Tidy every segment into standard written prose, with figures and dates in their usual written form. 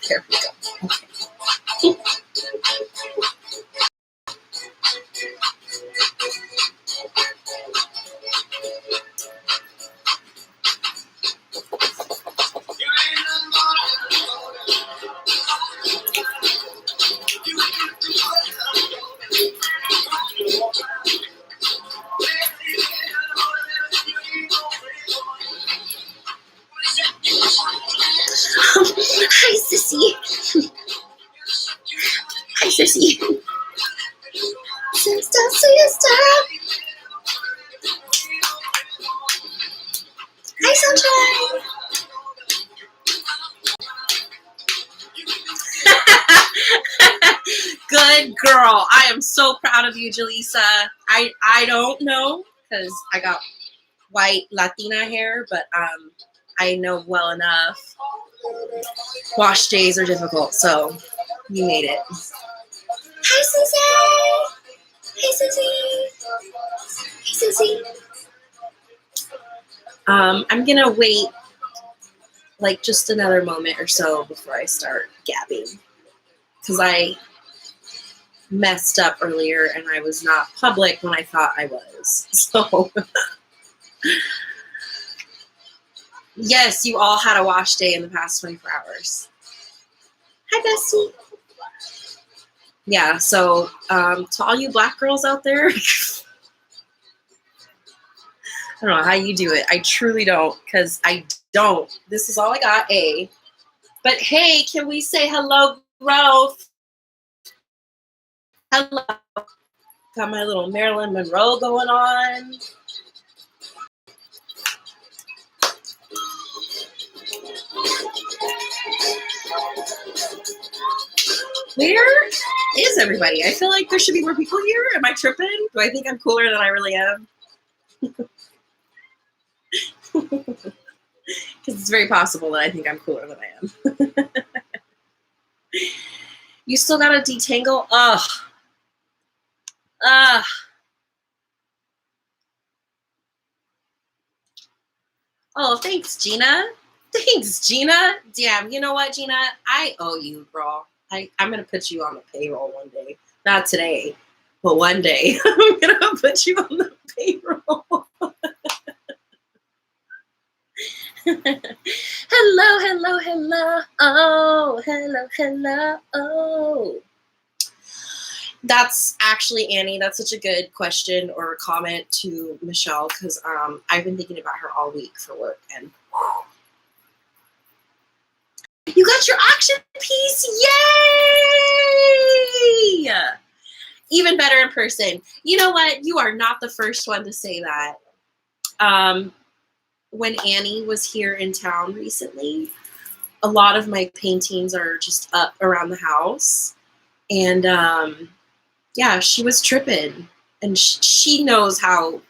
There we go. Hi, Sissy. Hi, Sissy. Sister. Hi, Sunshine. Good girl. I am so proud of you, Jaleesa. I don't know because I got white Latina hair, but I know well enough. Wash days are difficult, so you made it. Hi, Sissy. Hey, Sissy. I'm gonna wait like just another moment or so before I start gabbing because I messed up earlier and I was not public when I thought I was. So yes, you all had a wash day in the past 24 hours. Hi, Bessie. Yeah, so to all you black girls out there, I don't know how you do it. I truly don't, because I don't. This is all I got, A. But hey, can we say hello, growth? Hello. Got my little Marilyn Monroe going on. Where is everybody? I feel like there should be more people here. Am I tripping? Do I think I'm cooler than I really am? Because it's very possible that I think I'm cooler than I am. You still gotta detangle? Ugh. Oh, thanks, Gina. Thanks, Gina. Damn, you know what, Gina? I owe you, girl. I'm going to put you on the payroll one day. Not today, but one day. I'm going to put you on the payroll. Hello. Oh, hello. Oh. That's actually, Annie, that's such a good question or comment to Michelle because I've been thinking about her all week for work. And you got your auction piece. Yay! Even better in person. You know what? You are not the first one to say that. When Annie was here in town recently, a lot of my paintings are just up around the house. And yeah, she was tripping. And she knows how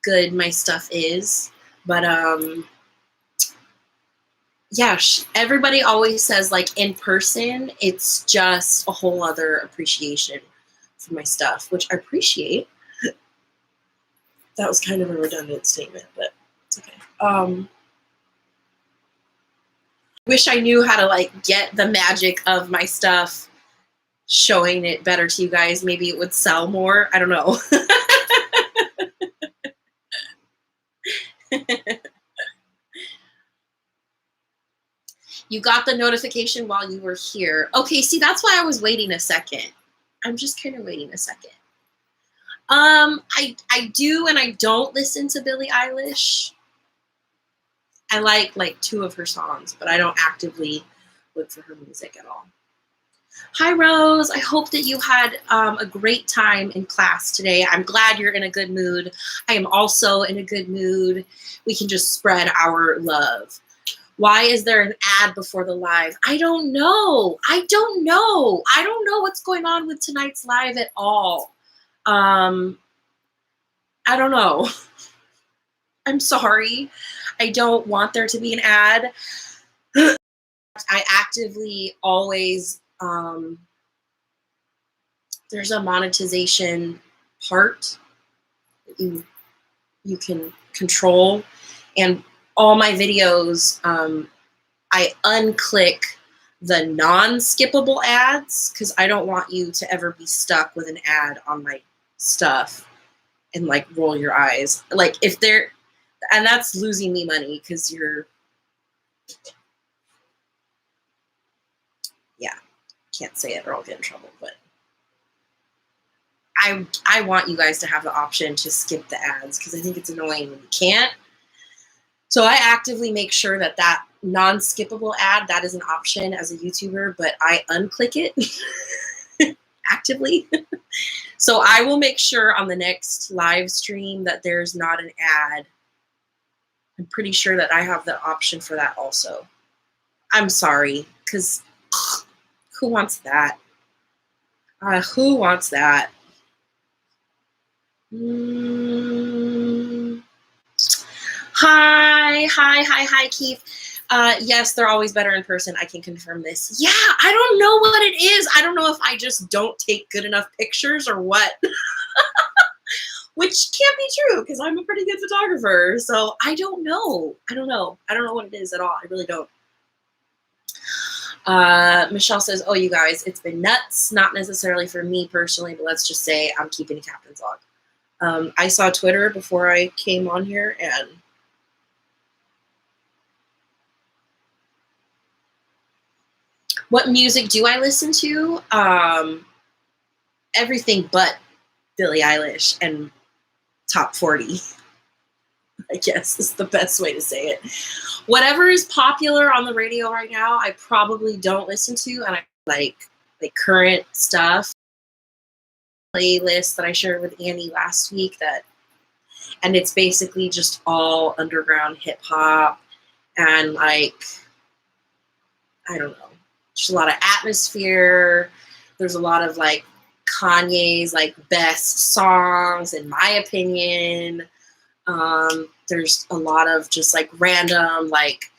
good my stuff is. But yeah, everybody always says, like, in person, it's just a whole other appreciation for my stuff, which I appreciate. That was kind of a redundant statement, but it's okay. Wish I knew how to, like, get the magic of my stuff showing it better to you guys. Maybe it would sell more. I don't know. You got the notification while you were here. Okay, see, that's why I was waiting a second. I'm just kind of waiting a second. I do and I don't listen to Billie Eilish. I like 2 of her songs, but I don't actively look for her music at all. Hi, Rose. I hope that you had a great time in class today. I'm glad you're in a good mood. I am also in a good mood. We can just spread our love. Why is there an ad before the live? I don't know. I don't know. I don't know what's going on with tonight's live at all. I don't know. I'm sorry. I don't want there to be an ad. I actively always, there's a monetization part that you can control. And all my videos, I unclick the non-skippable ads because I don't want you to ever be stuck with an ad on my stuff and like roll your eyes. Like if they're, and that's losing me money because you're, yeah, can't say it or I'll get in trouble, but I want you guys to have the option to skip the ads because I think it's annoying when you can't. So I actively make sure that that non-skippable ad, that is an option as a YouTuber, but I unclick it actively. So I will make sure on the next live stream that there's not an ad. I'm pretty sure that I have the option for that also. I'm sorry, because who wants that? Who wants that? Hi, Keith. Yes, they're always better in person. I can confirm this. Yeah, I don't know what it is. I don't know if I just don't take good enough pictures or what. Which can't be true because I'm a pretty good photographer. So I don't know. I don't know what it is at all. I really don't. Michelle says, oh, you guys, it's been nuts. Not necessarily for me personally, but let's just say I'm keeping a captain's log. I saw Twitter before I came on here, and what music do I listen to? Everything but Billie Eilish and top 40, I guess is the best way to say it. Whatever is popular on the radio right now, I probably don't listen to, and I like current stuff. Playlist that I shared with Annie last week and it's basically just all underground hip hop and like, I don't know, just a lot of atmosphere. There's a lot of like Kanye's like best songs in my opinion. There's a lot of just like random like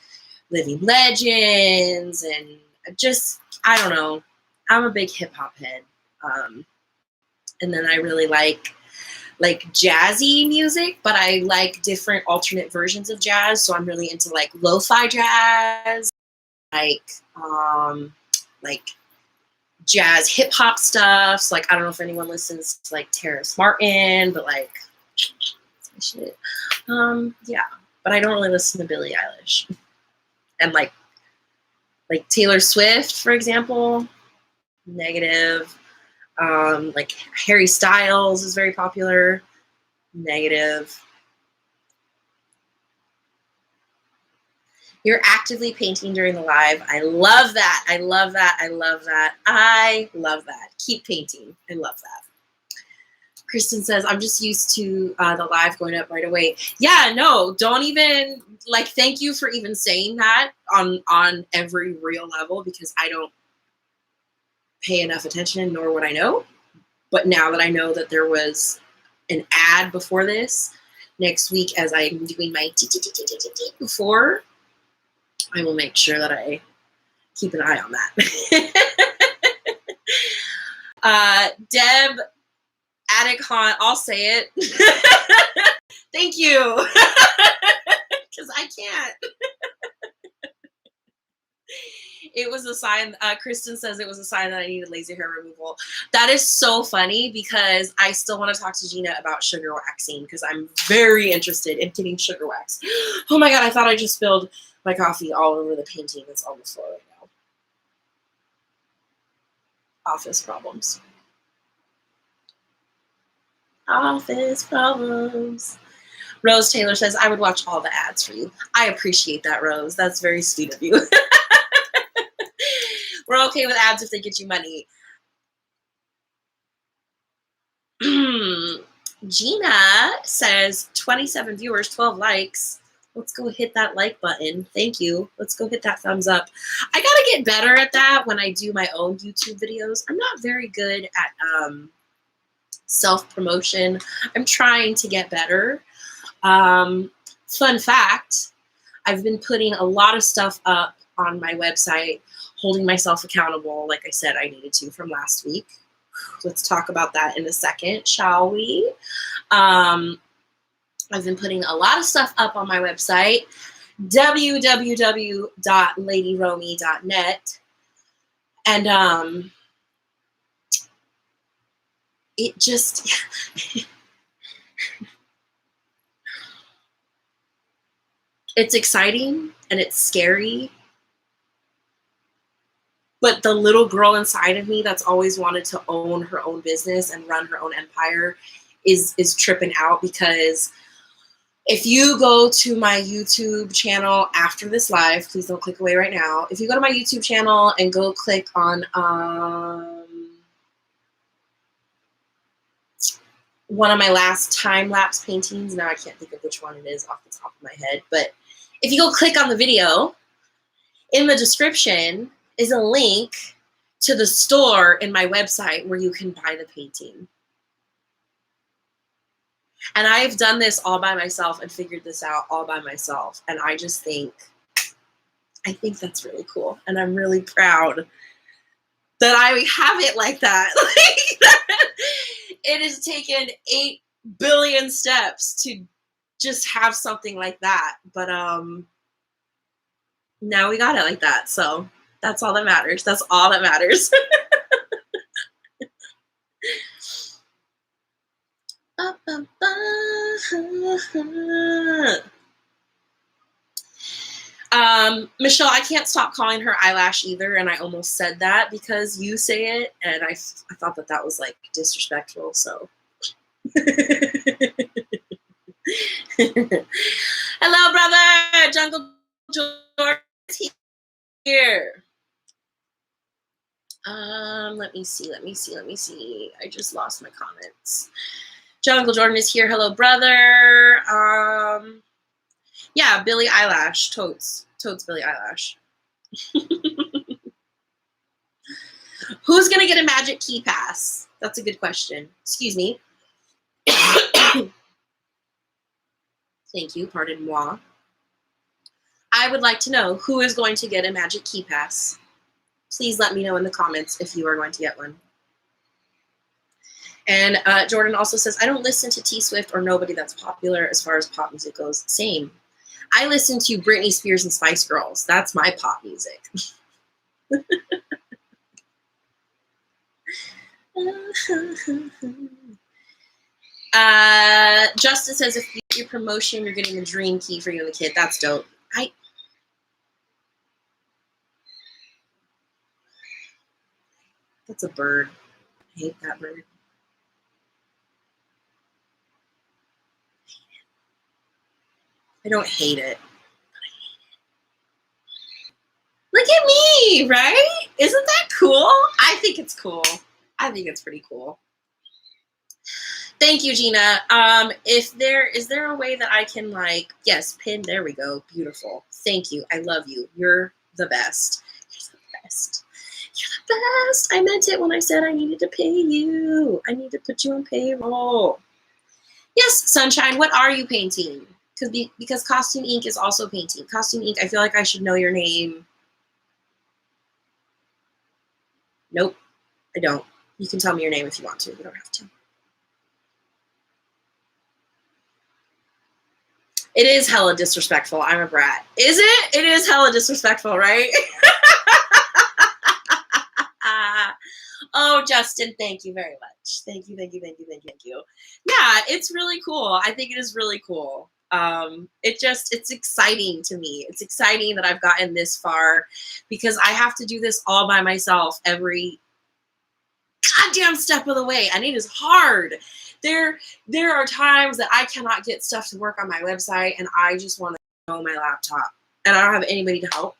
living legends and just, I don't know. I'm a big hip hop head. And then I really like jazzy music, but I like different alternate versions of jazz. So I'm really into like lo-fi jazz, like jazz hip hop stuff. So like, I don't know if anyone listens to like Terrace Martin, but like, shit. Yeah, but I don't really listen to Billie Eilish. And like Taylor Swift, for example, negative. Like Harry Styles is very popular, negative. You're actively painting during the live. I love that. I love that. I love that. I love that. Keep painting. I love that. Kristen says, I'm just used to the live going up right away. Yeah, no, don't even, like, thank you for even saying that on every real level, because I don't pay enough attention, nor would I know. But now that I know that there was an ad before this, next week as I'm doing my before, I will make sure that I keep an eye on that. Deb Attic Haunt, I'll say it. Thank you. Because I can't. It was a sign. Kristen says it was a sign that I needed laser hair removal. That is so funny because I still want to talk to Gina about sugar waxing because I'm very interested in getting sugar wax. Oh my God, I thought I just spilled my coffee all over the painting that's on the floor right now. Office problems. Office problems. Rose Taylor says, I would watch all the ads for you. I appreciate that, Rose. That's very sweet of you. We're okay with ads if they get you money. Gina says 27 viewers, 12 likes. Let's go hit that like button. Thank you. Let's go hit that thumbs up. I gotta get better at that when I do my own YouTube videos. I'm not very good at self-promotion. I'm trying to get better. Fun fact, I've been putting a lot of stuff up on my website, holding myself accountable, like I said I needed to from last week. Let's talk about that in a second, shall we? I've been putting a lot of stuff up on my website, www.ladyromey.net. And it just, it's exciting and it's scary. But the little girl inside of me that's always wanted to own her own business and run her own empire is tripping out, because if you go to my YouTube channel after this live, please don't click away right now. If you go to my YouTube channel and go click on one of my last time-lapse paintings, now I can't think of which one it is off the top of my head, but if you go click on the video, in the description is a link to the store in my website where you can buy the painting. And I've done this all by myself and figured this out all by myself. And I just think, I think that's really cool. And I'm really proud that I have it like that. It has taken 8 billion steps to just have something like that. But now we got it like that. So that's all that matters. That's all that matters. Michelle, I can't stop calling her eyelash either, and I almost said that because you say it, and I thought that that was like disrespectful. So, hello, brother. Jungle George is here. Let me see. I just lost my comments. Jungle Jordan is here. Hello, brother. Yeah, Billie Eyelash. Totes Billie Eyelash. Who's gonna get a magic key pass? That's a good question. Excuse me. Thank you. Pardon moi. I would like to know who is going to get a magic key pass. Please let me know in the comments if you are going to get one. And Jordan also says, I don't listen to T Swift or nobody that's popular as far as pop music goes. Same. I listen to Britney Spears and Spice Girls. That's my pop music. Justin says, if you get your promotion, you're getting the dream key for you and the kid. That's dope. That's a bird. I hate that bird. I don't hate it. Look at me, right? Isn't that cool? I think it's cool. I think it's pretty cool. Thank you, Gina. Is there a way that I can yes, pin, there we go. Beautiful. Thank you. I love you. You're the best. You're the best. You're the best. I meant it when I said I needed to pay you. I need to put you on payroll. Yes, Sunshine, what are you painting? Because Costume Ink is also painting. Costume Ink, I feel like I should know your name. Nope, I don't. You can tell me your name if you want to. You don't have to. It is hella disrespectful. I'm a brat. Is it? It is hella disrespectful, right? Oh, Justin, thank you very much. Thank you. Yeah, it's really cool. I think it is really cool. It's exciting to me. It's exciting that I've gotten this far because I have to do this all by myself every goddamn step of the way. And it is hard. There are times that I cannot get stuff to work on my website and I just want to go on my laptop and I don't have anybody to help.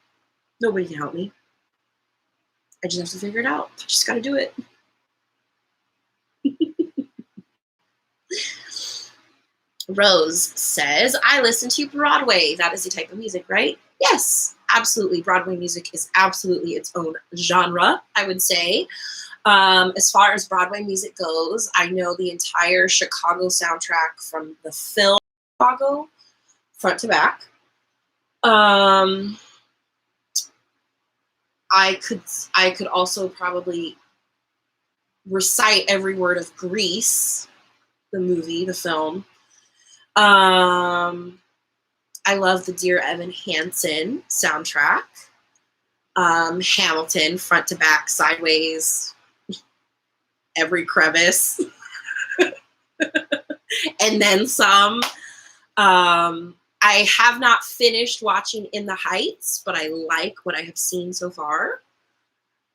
Nobody can help me. I just have to figure it out. I just got to do it. Rose says, I listen to Broadway. That is a type of music, right? Yes, absolutely. Broadway music is absolutely its own genre, I would say. As far as Broadway music goes, I know the entire Chicago soundtrack from the film Chicago, front to back. I could also probably recite every word of Grease, the movie, the film. I love the Dear Evan Hansen soundtrack. Hamilton, front to back, sideways, every crevice, and then some. I have not finished watching In the Heights, but I like what I have seen so far.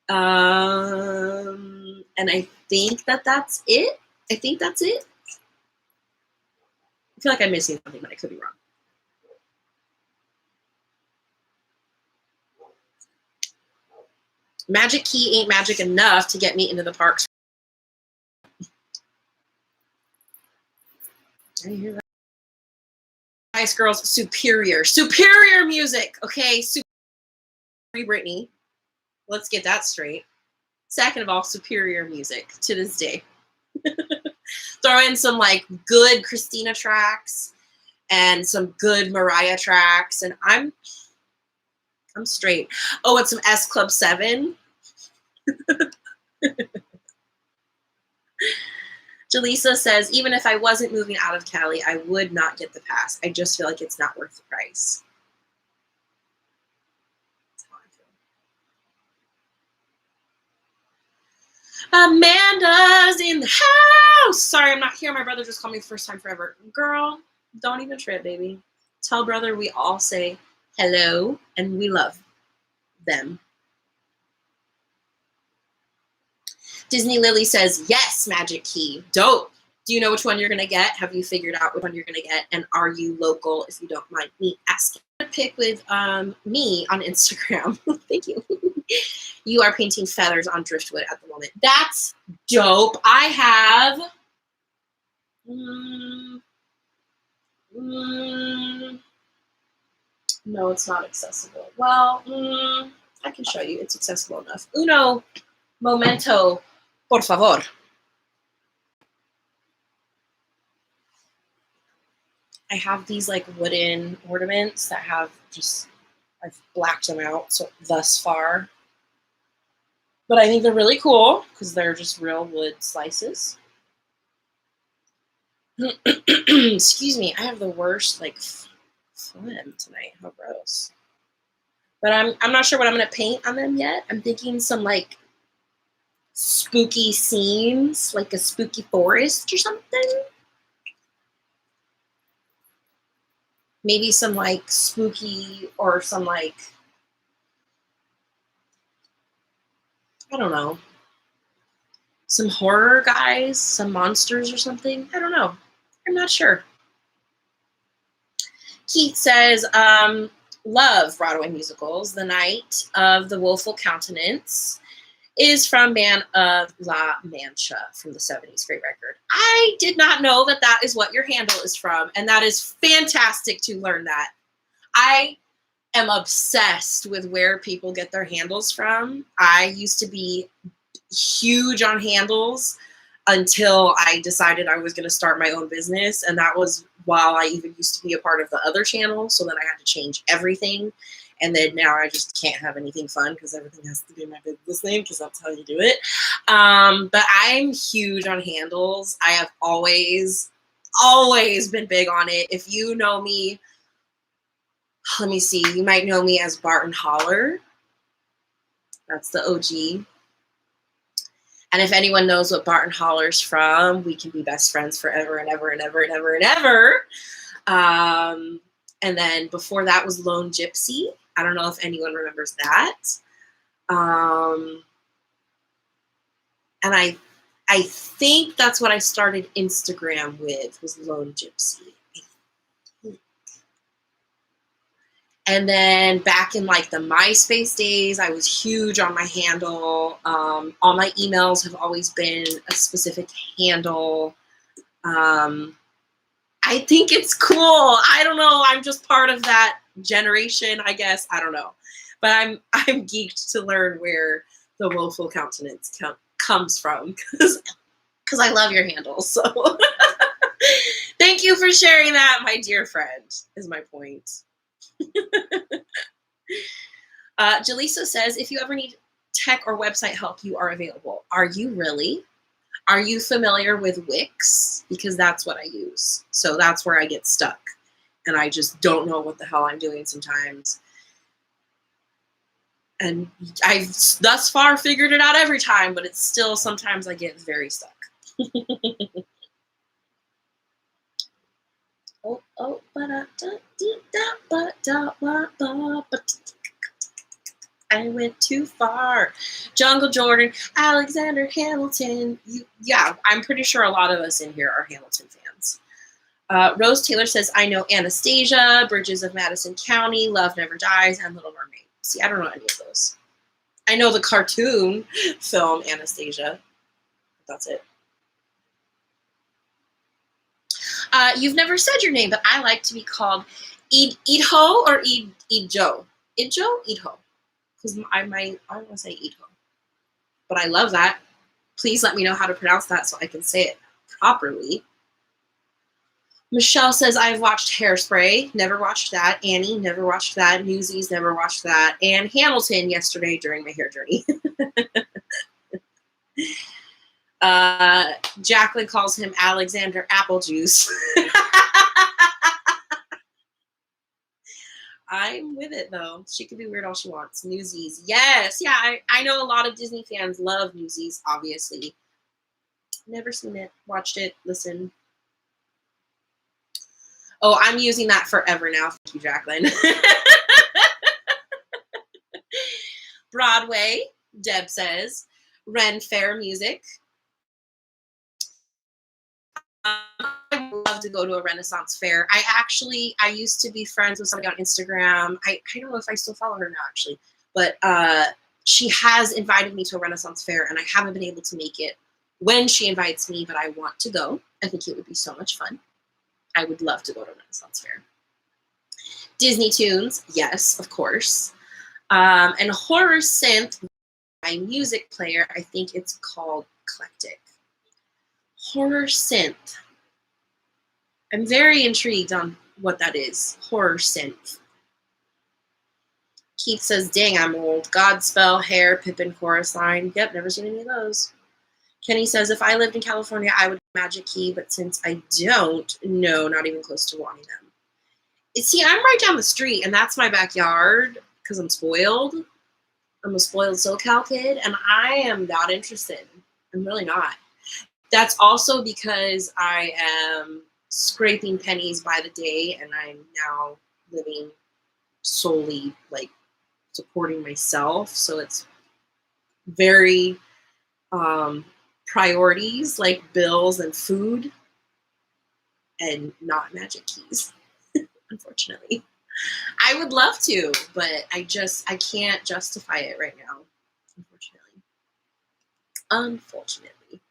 And I think that's it. I think that's it. I feel like I'm missing something, but I could be wrong. Magic Key ain't magic enough to get me into the parks. I hear that. Spice Girls, superior music. Okay, Free Britney. Let's get that straight. Second of all, superior music to this day. Throw in some like good Christina tracks and some good Mariah tracks, and I'm straight. Oh, and some S Club 7. Jaleesa says, even if I wasn't moving out of Cali, I would not get the pass. I just feel like it's not worth the price. Amanda's in the house. Sorry, I'm not here. My brother just called me first time forever. Girl, don't even trip, baby. Tell brother we all say hello and we love them. Disney Lily says, yes, Magic Key. Dope. Do you know which one you're going to get? Have you figured out which one you're going to get? And are you local, if you don't mind me asking? Pick with me on Instagram. Thank you. You are painting feathers on driftwood at the moment. That's dope. I have no, it's not accessible. Well, I can show you. It's accessible enough. Uno momento, por favor. I have these like wooden ornaments that have just, I've blacked them out so thus far. But I think they're really cool because they're just real wood slices. Excuse me, I have the worst like phlegm tonight. How gross. But I'm not sure what I'm gonna paint on them yet. I'm thinking some like spooky scenes, like a spooky forest or something. Maybe some like spooky or some like, I don't know, some horror guys, some monsters or something. I don't know. I'm not sure. Keith says, love Broadway musicals. The Night of the Woeful Countenance is from Band of La Mancha from the 70s. Great record. I did not know that that is what your handle is from, and that is fantastic to learn that. I am obsessed with where people get their handles from. I used to be huge on handles until I decided I was going to start my own business, and that was while I even used to be a part of the other channel, so then I had to change everything. And then now I just can't have anything fun because everything has to be my business name because that's how you do it. But I'm huge on handles. I have always been big on it. If you know me, let me see, you might know me as Barton Holler. That's the OG. And if anyone knows what Barton Holler's from, we can be best friends forever and ever and ever and ever and ever. And then before that was Lone Gypsy. I don't know if anyone remembers that. And I think that's what I started Instagram with, was Lone Gypsy. And then back in like the MySpace days, I was huge on my handle. All my emails have always been a specific handle. I think it's cool. I don't know. I'm just part of that generation, I guess. I don't know. But I'm geeked to learn where the woeful countenance comes from because I love your handle. So thank you for sharing that, my dear friend, is my point. Jaleesa says, if you ever need tech or website help, you are available. Are you really? Are you familiar with Wix? Because that's what I use. So that's where I get stuck. And I just don't know what the hell I'm doing sometimes. And I've thus far figured it out every time, but it's still sometimes I get very stuck. I went too far. Jungle Jordan, Alexander Hamilton. Yeah, I'm pretty sure a lot of us in here are Hamilton fans. Rose Taylor says, I know Anastasia, Bridges of Madison County, Love Never Dies, and Little Mermaid. See, I don't know any of those. I know the cartoon film Anastasia. That's it. You've never said your name, but I like to be called Idho or Idjo. Idjo? Idho. Because I want to say Idho. But I love that. Please let me know how to pronounce that so I can say it properly. Michelle says, I've watched Hairspray. Never watched that. Annie, never watched that. Newsies, never watched that. And Hamilton yesterday during my hair journey. Jacqueline calls him Alexander Applejuice. I'm with it, though. She could be weird all she wants. Newsies. Yes. Yeah, I know a lot of Disney fans love Newsies, obviously. Never seen it. Watched it. Listened. Oh, I'm using that forever now. Thank you, Jacqueline. Broadway, Deb says. Ren Fair Music. I would love to go to a Renaissance fair. I used to be friends with somebody on Instagram. I don't know if I still follow her now, actually. But she has invited me to a Renaissance fair, and I haven't been able to make it when she invites me, but I want to go. I think it would be so much fun. I would love to go to a Renaissance fair. Disney Tunes, yes, of course. And Horror Synth, my music player, I think it's called Eclectic. Horror Synth. I'm very intrigued on what that is. Horror Synth. Keith says, dang, I'm old. Godspell, Hair, Pippin, Chorus Line. Yep, never seen any of those. Kenny says, if I lived in California, I would Magic Key, but since I don't, no, not even close to wanting them. See, I'm right down the street, and that's my backyard because I'm spoiled. I'm a spoiled SoCal kid, and I am not interested. I'm really not. That's also because I am scraping pennies by the day, and I'm now living solely, like, supporting myself. So it's very priorities, like bills and food, and not Magic Keys, unfortunately. I would love to, but I can't justify it right now, unfortunately.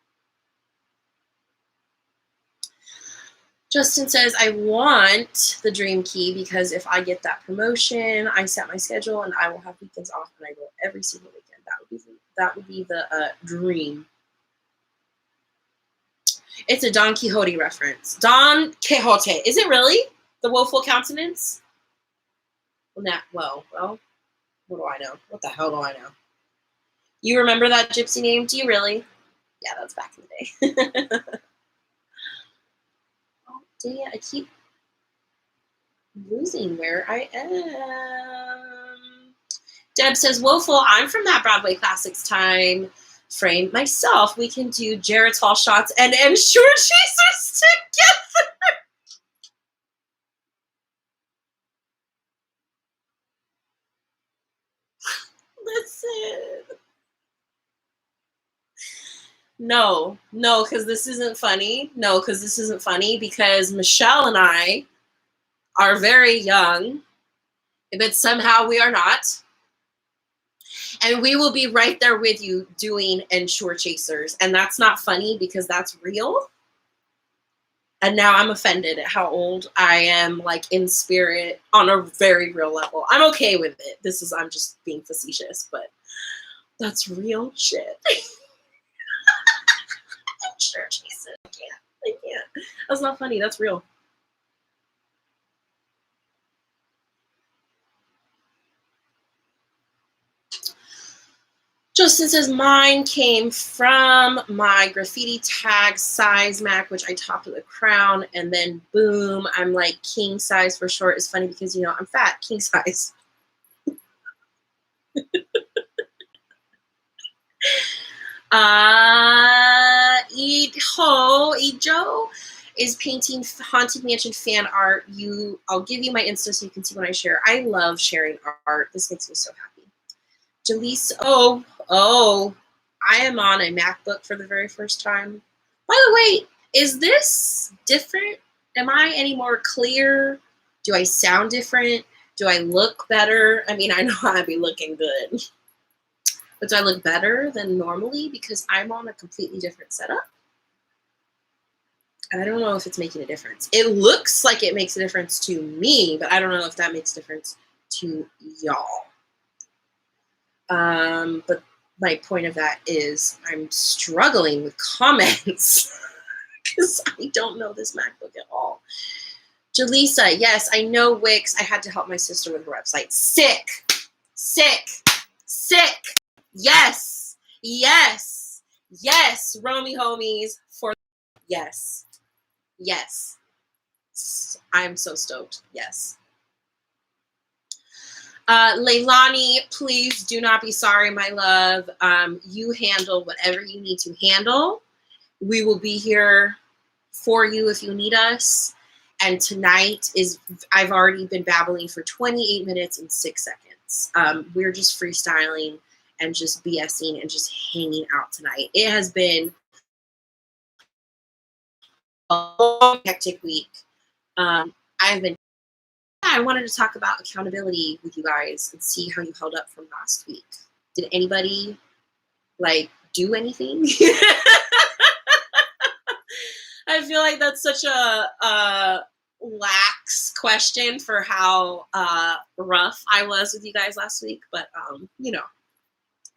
Justin says, I want the Dream Key because if I get that promotion, I set my schedule and I will have weekends off and I go every single weekend. That would be the dream. It's a Don Quixote reference. Don Quixote. Is it really? The woeful countenance? Well, what do I know? What the hell do I know? You remember that gypsy name? Do you really? Yeah, that's back in the day. Oh, dang it. I keep losing where I am. Deb says, woeful, I'm from that Broadway Classics time frame myself. We can do Geritol shots and ensure chasers together. Listen. No, because this isn't funny. No, because this isn't funny because Michelle and I are very young But somehow we are not. And we will be right there with you doing Ensure Chasers. And that's not funny because that's real. And now I'm offended at how old I am, like in spirit, on a very real level. I'm okay with it. I'm just being facetious, but that's real shit. Ensure Chasers. I can't. That's not funny. That's real. Justin says, mine came from my graffiti tag size Mac, which I topped with a crown, and then boom, I'm like king size for short. It's funny because, you know, I'm fat, king size. Joe is painting Haunted Mansion fan art. I'll give you my Insta so you can see when I share. I love sharing art. This makes me so happy. Jaleesa, I am on a MacBook for the very first time. By the way, is this different? Am I any more clear? Do I sound different? Do I look better? I mean, I know I'd be looking good. But do I look better than normally because I'm on a completely different setup? And I don't know if it's making a difference. It looks like it makes a difference to me, but I don't know if that makes a difference to y'all. But my point of that is I'm struggling with comments because I don't know this MacBook at all. Jaleesa, yes, I know Wix. I had to help my sister with her website. Sick. Yes. Romey homies for yes. I'm so stoked. Yes. Leilani, please do not be sorry, my love. You handle whatever you need to handle. We will be here for you if you need us. And tonight I've already been babbling for 28 minutes and 6 seconds. We're just freestyling and just BSing and just hanging out tonight. It has been a long, hectic week. I wanted to talk about accountability with you guys and see how you held up from last week. Did anybody do anything? I feel like that's such a lax question for how rough I was with you guys last week, but you know,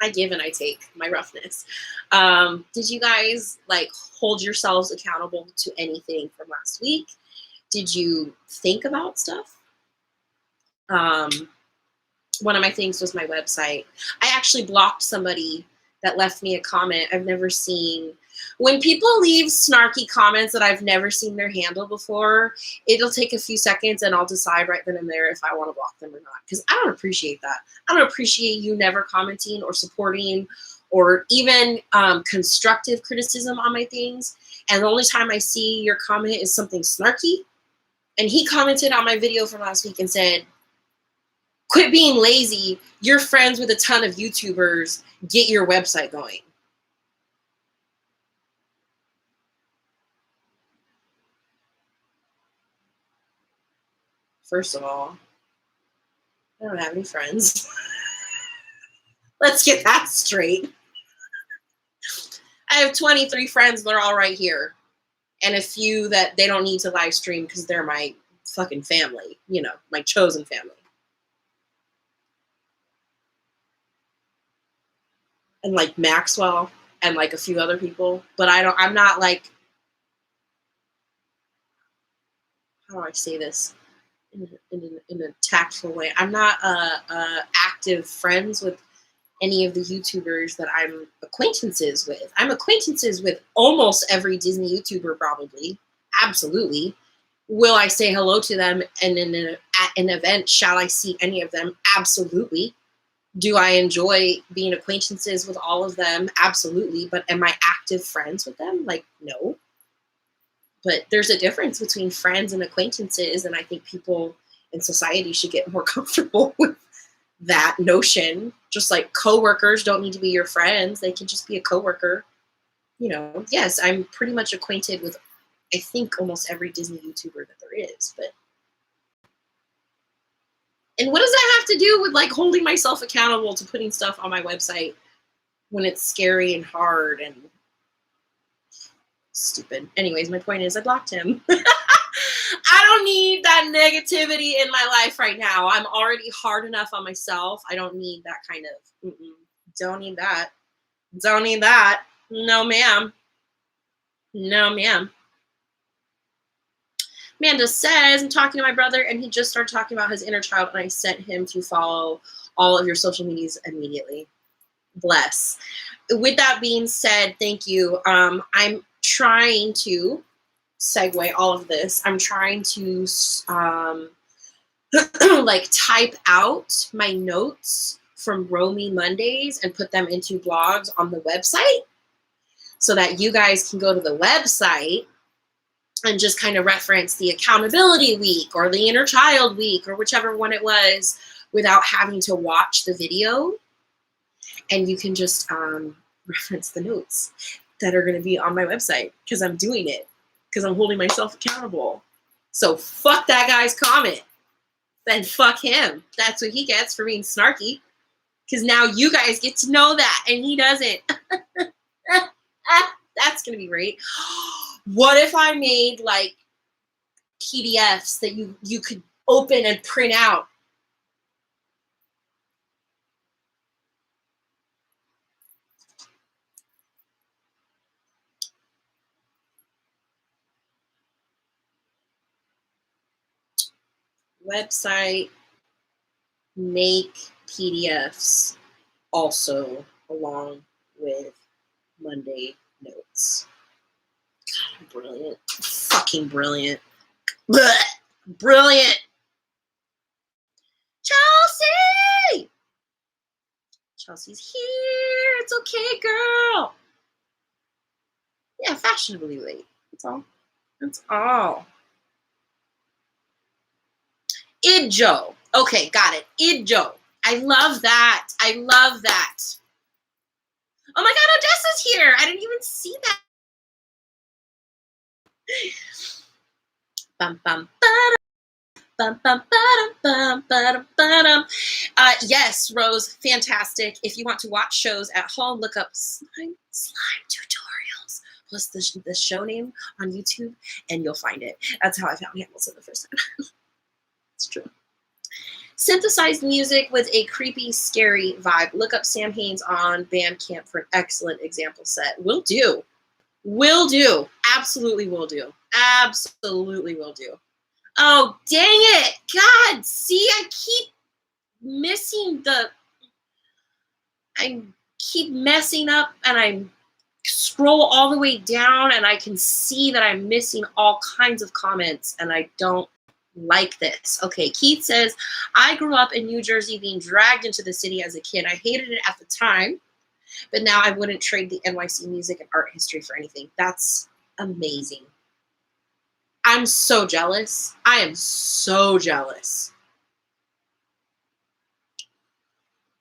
I give and I take my roughness. Did you guys hold yourselves accountable to anything from last week? Did you think about stuff? One of my things was my website. I actually blocked somebody that left me a comment I've never seen. When people leave snarky comments that I've never seen their handle before, it'll take a few seconds and I'll decide right then and there if I want to block them or not. Because I don't appreciate that. I don't appreciate you never commenting or supporting or even constructive criticism on my things. And the only time I see your comment is something snarky. And he commented on my video from last week and said, quit being lazy. You're friends with a ton of YouTubers. Get your website going. First of all, I don't have any friends. Let's get that straight. I have 23 friends. They're all right here. And a few that they don't need to live stream because they're my fucking family. You know, my chosen family. And Maxwell and a few other people. But I'm not how do I say this in a tactful way? I'm not active friends with any of the YouTubers that I'm acquaintances with. I'm acquaintances with almost every Disney YouTuber, probably. Absolutely. Will I say hello to them and at an event, shall I see any of them? Absolutely. Do I enjoy being acquaintances with all of them? Absolutely. But am I active friends with them? No. But there's a difference between friends and acquaintances, and I think people in society should get more comfortable with that notion. Just like coworkers don't need to be your friends. They can just be a coworker. You know, yes, I'm pretty much acquainted with, I think, almost every Disney YouTuber that there is. But And what does that have to do with like holding myself accountable to putting stuff on my website when it's scary and hard and stupid? Anyways, my point is I blocked him. I don't need that negativity in my life right now. I'm already hard enough on myself. I don't need that kind of, don't need that. Don't need that. No, ma'am. No, ma'am. Amanda says, I'm talking to my brother and he just started talking about his inner child and I sent him to follow all of your social medias immediately. Bless. With that being said, thank you. I'm trying to segue all of this. I'm trying to like type out my notes from Romey Mondays and put them into blogs on the website so that you guys can go to the website and just kind of reference the accountability week or the inner child week or whichever one it was without having to watch the video. And you can just reference the notes that are going to be on my website because I'm doing it, because I'm holding myself accountable. So fuck that guy's comment. Then fuck him. That's what he gets for being snarky. Because now you guys get to know that and he doesn't. That's going to be great. What if I made like PDFs that you could open and print out? Website, make PDFs also along with Monday notes. God, brilliant. Fucking brilliant. Blech. Brilliant. Chelsea! Chelsea's here. It's okay, girl. Yeah, fashionably late. That's all. That's all. Idjo. Okay, got it. Idjo. I love that. I love that. Oh my God, Odessa's here. I didn't even see that. Bum, bum, ba-dum. Bum, bum, ba-dum, bum, ba-dum, ba-dum. Yes, Rose, fantastic. If you want to watch shows at home, look up slime tutorials plus the show name on YouTube, and you'll find it. That's how I found Hamilton the first time. It's true. Synthesized music with a creepy, scary vibe. Look up Sam Haines on Bandcamp for an excellent example set. Will do. Will do. Absolutely will do. Absolutely will do. Oh, dang it. God, see, I keep missing I keep messing up and I scroll all the way down and I can see that I'm missing all kinds of comments and I don't like this. Okay, Keith says, I grew up in New Jersey being dragged into the city as a kid. I hated it at the time, but now I wouldn't trade the NYC music and art history for anything. That's amazing. I'm so jealous. I am so jealous.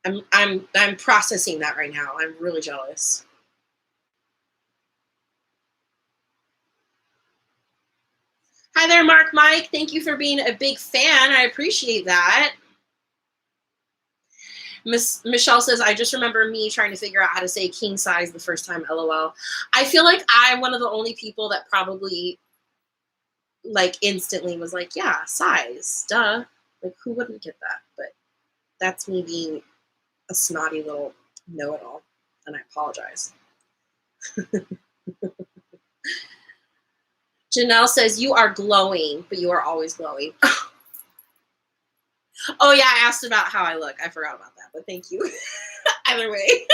I'm processing that right now. I'm really jealous. Hi there, Mark Mike. Thank you for being a big fan. I appreciate that. Michelle says, I just remember me trying to figure out how to say king size the first time, LOL. I feel like I'm one of the only people that probably like instantly was like, yeah, size, duh. Like, who wouldn't get that? But that's me being a snotty little know-it-all, and I apologize. Janelle says, you are glowing, but you are always glowing. Oh, yeah, I asked about how I look. I forgot about that, but thank you. Either way.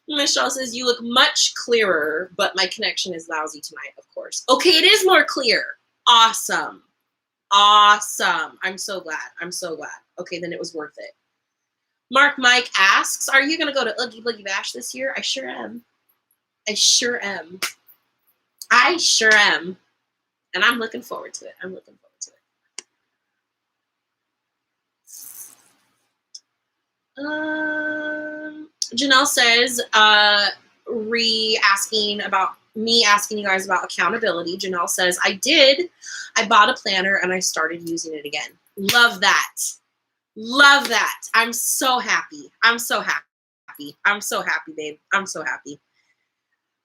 Michelle says, you look much clearer, but my connection is lousy tonight, of course. Okay, it is more clear. Awesome. Awesome. I'm so glad. I'm so glad. Okay, then it was worth it. Mark Mike asks, are you going to go to Oogie Boogie Bash this year? I sure am. I sure am. I sure am. And I'm looking forward to it. I'm looking forward to it. Janelle says, asking about me asking you guys about accountability. Janelle says, I bought a planner and I started using it again. Love that. Love that. I'm so happy. I'm so happy. I'm so happy, babe. I'm so happy.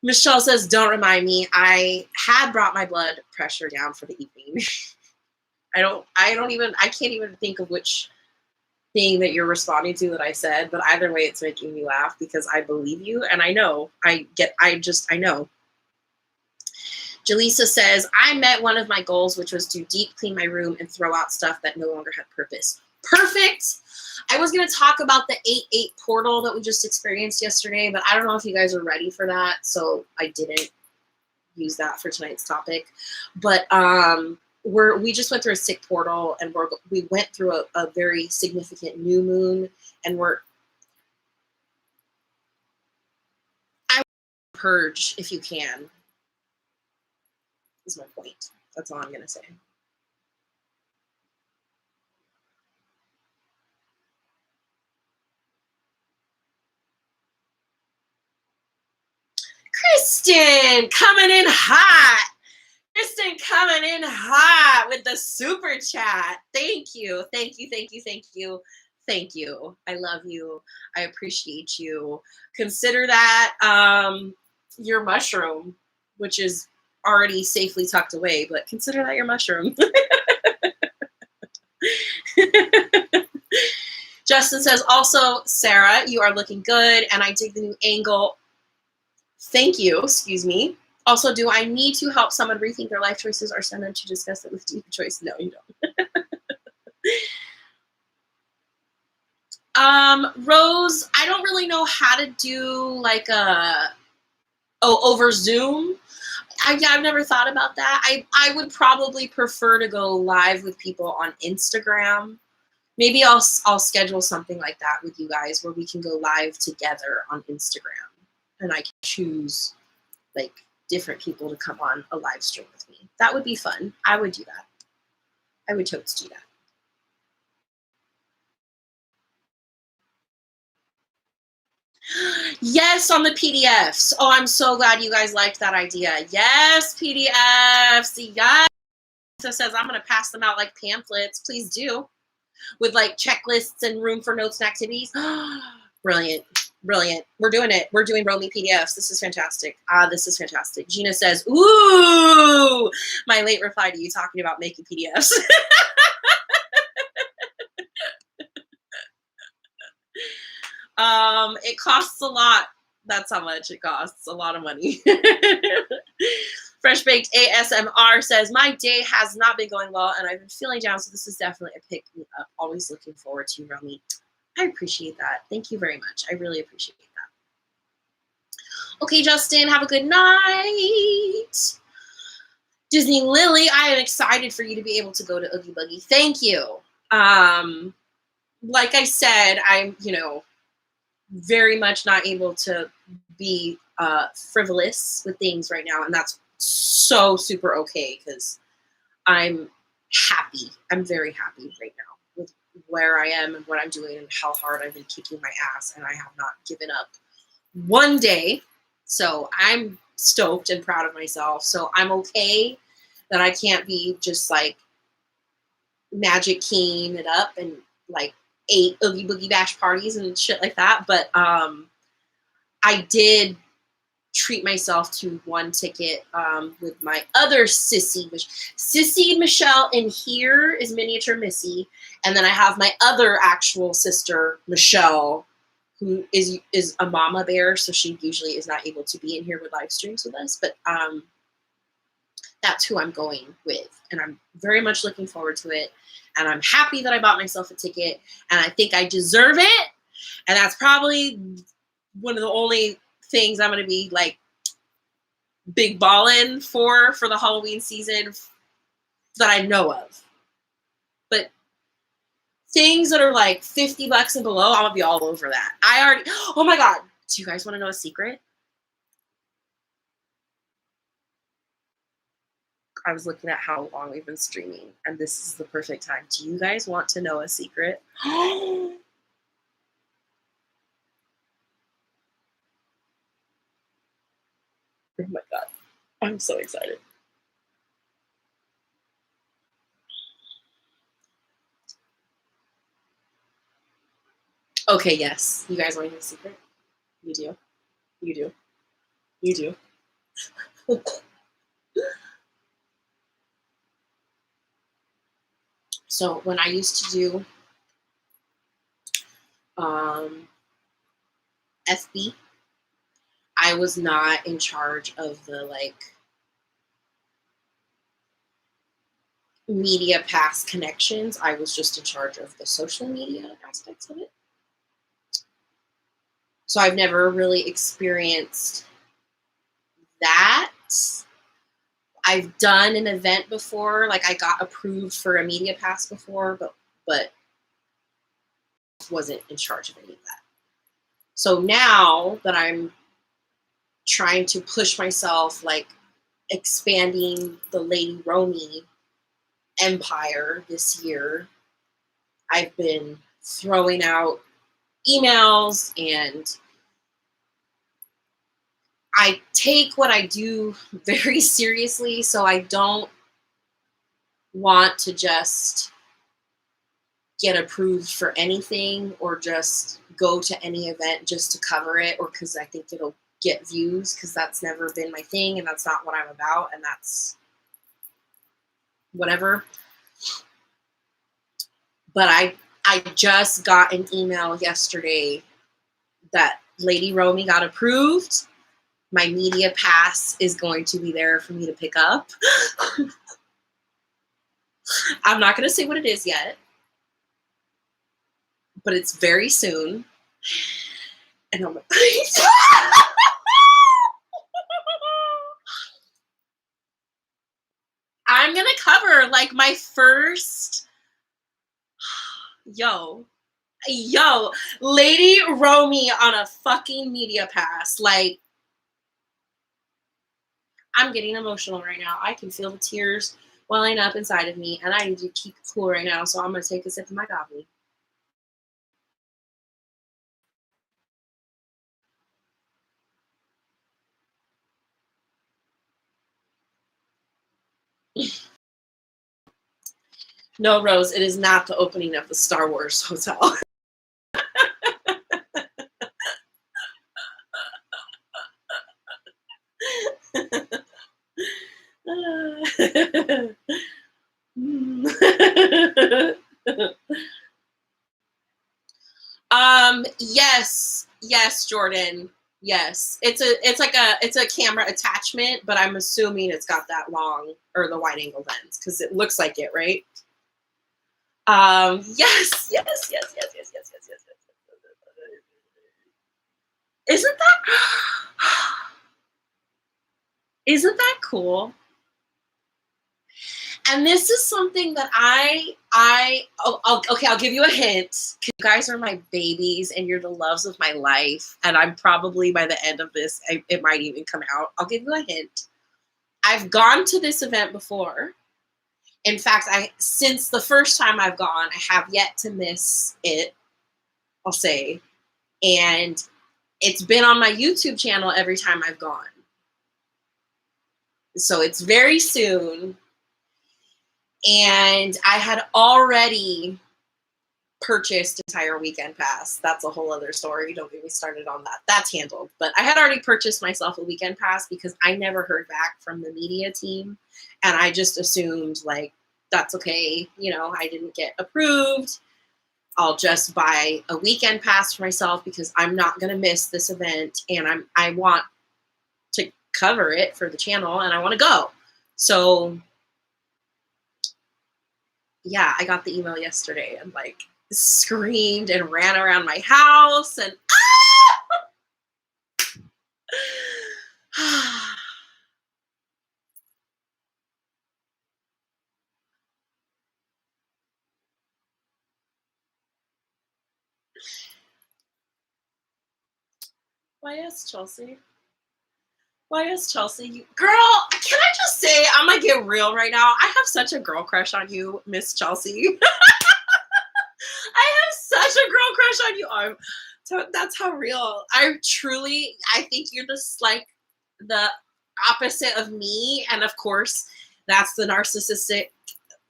Michelle says, don't remind me. I had brought my blood pressure down for the evening. I can't even think of which thing that you're responding to that I said, but either way, it's making me laugh because I believe you. And I know, I know. Jaleesa says, I met one of my goals, which was to deep clean my room and throw out stuff that no longer had purpose. Perfect. I was going to talk about the 8-8 portal that we just experienced yesterday, but I don't know if you guys are ready for that, so I didn't use that for tonight's topic. But we just went through a sick portal, and we went through a very significant new moon, and I would purge if you can, is my point. That's all I'm going to say. Kristen coming in hot. Kristen coming in hot with the super chat. Thank you. Thank you. Thank you. Thank you. Thank you. I love you. I appreciate you. Consider that your mushroom, which is already safely tucked away, but consider that your mushroom. Justin says, also, Sarah, you are looking good, and I dig the new angle. Thank you. Excuse me. Also, do I need to help someone rethink their life choices or send them to discuss it with deep choice? No, you don't. Rose, I don't really know how to do like over Zoom. I've never thought about that. I would probably prefer to go live with people on Instagram. Maybe I'll schedule something like that with you guys where we can go live together on Instagram, and I can choose like different people to come on a live stream with me. That would be fun. I would do that. I would totes do that. Yes, on the PDFs. Oh, I'm so glad you guys liked that idea. Yes, PDFs. Yes. It says I'm going to pass them out like pamphlets. Please do. With like checklists and room for notes and activities. Brilliant. Brilliant. We're doing it. We're doing Romey PDFs. This is fantastic. This is fantastic. Gina says, ooh, my late reply to you talking about making PDFs. It costs a lot. That's how much it costs. A lot of money. Fresh Baked ASMR says, my day has not been going well and I've been feeling down, so this is definitely a pick me up. Always looking forward to you, Romey. I appreciate that. Thank you very much. I really appreciate that. Okay, Justin, have a good night. Disney Lily, I am excited for you to be able to go to Oogie Boogie. Thank you. Like I said, I'm, very much not able to be frivolous with things right now, and that's so super okay because I'm happy. I'm very happy right now with where I am and what I'm doing and how hard I've been kicking my ass, and I have not given up one day. So I'm stoked and proud of myself. So I'm okay that I can't be just like magic keying it up and like 8 Oogie Boogie Bash parties and shit like that. But I did treat myself to one ticket with my other Sissy Michelle in here is miniature Missy, and then I have my other actual sister Michelle, who is a mama bear, so she usually is not able to be in here with live streams with us, but that's who I'm going with, and I'm very much looking forward to it, and I'm happy that I bought myself a ticket, and I think I deserve it, and that's probably one of the only things I'm going to be like big ballin' for the Halloween season that I know of. But things that are like $50 and below, I'm gonna be all over that. Oh my God. Do you guys want to know a secret? I was looking at how long we've been streaming, and this is the perfect time. Do you guys want to know a secret? Oh my God. I'm so excited. Okay, yes. You guys want to hear a secret? You do. You do. You do. So when I used to do FB, I was not in charge of the like media pass connections. I was just in charge of the social media aspects of it. So I've never really experienced that. I've done an event before, like I got approved for a media pass before, but wasn't in charge of any of that. So now that I'm trying to push myself, like expanding the Lady Romey empire this year, I've been throwing out emails, and I take what I do very seriously, so I don't want to just get approved for anything or just go to any event just to cover it or because I think it'll get views, because that's never been my thing and that's not what I'm about, and that's whatever. But I just got an email yesterday that Lady Romey got approved. My media pass is going to be there for me to pick up. I'm not going to say what it is yet, but it's very soon. And I'm I'm going to cover like my first, yo, Lady Romey on a fucking media pass. Like, I'm getting emotional right now. I can feel the tears welling up inside of me, and I need to keep it cool right now, so I'm going to take a sip of my coffee. No, Rose, it is not the opening of the Star Wars hotel. Yes, Jordan. Yes. It's a camera attachment, but I'm assuming it's got that long or the wide angle lens because it looks like it, right? Yes. Isn't that cool? And this is something that I'll give you a hint. You guys are my babies and you're the loves of my life. And I'm probably by the end of this, it might even come out. I'll give you a hint. I've gone to this event before. In fact, since the first time I've gone, I have yet to miss it, I'll say. And it's been on my YouTube channel every time I've gone. So it's very soon. And I had already purchased entire weekend pass. That's a whole other story. Don't get me started on that. That's handled. But I had already purchased myself a weekend pass because I never heard back from the media team. And I just assumed, like, that's okay. You know, I didn't get approved. I'll just buy a weekend pass for myself because I'm not going to miss this event. And I want to cover it for the channel and I want to go. So yeah, I got the email yesterday and like screamed and ran around my house and Why yes, Chelsea? Why yes, Chelsea? Girl, can I just say, I'm gonna get real right now. I have such a girl crush on you, Miss Chelsea. I have such a girl crush on you. That's how real. I think you're just like the opposite of me. And of course, that's the narcissistic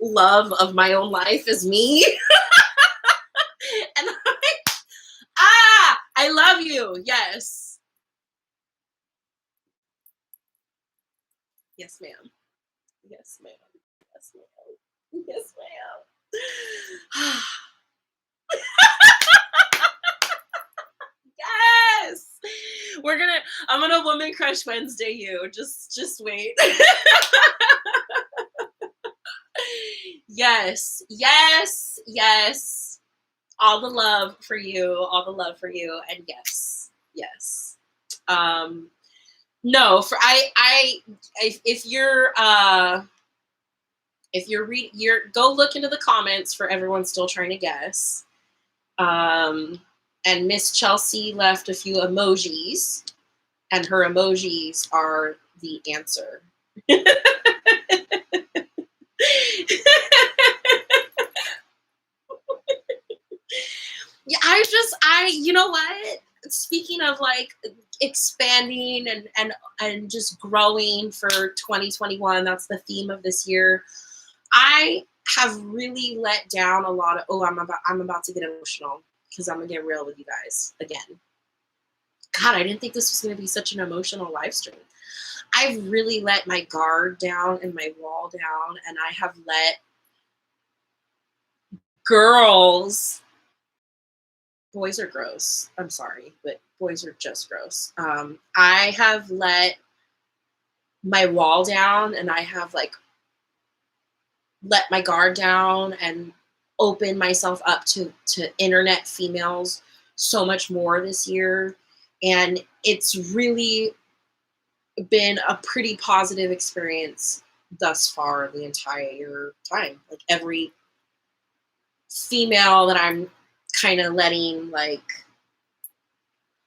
love of my own life is me. And I love you. Yes. Yes, ma'am. Yes, ma'am. Yes, ma'am. Yes, ma'am. Yes. I'm gonna Woman Crush Wednesday you. Just wait. Yes. Yes. Yes. All the love for you. All the love for you. And yes. Yes. Um no, for I if you're go look into the comments for everyone still trying to guess. And Miss Chelsea left a few emojis, and her emojis are the answer. Yeah, you know what? Speaking of like expanding and just growing for 2021, that's the theme of this year. I have really let down a lot of. Oh, I'm about to get emotional because I'm gonna get real with you guys again. God, I didn't think this was gonna be such an emotional live stream. I've really let my guard down and my wall down, and I have let girls. Boys are gross. I'm sorry, but boys are just gross. I have let my wall down, and I have like let my guard down and open myself up to internet females so much more this year, and it's really been a pretty positive experience thus far the entire time. Like every female that I'm kind of letting like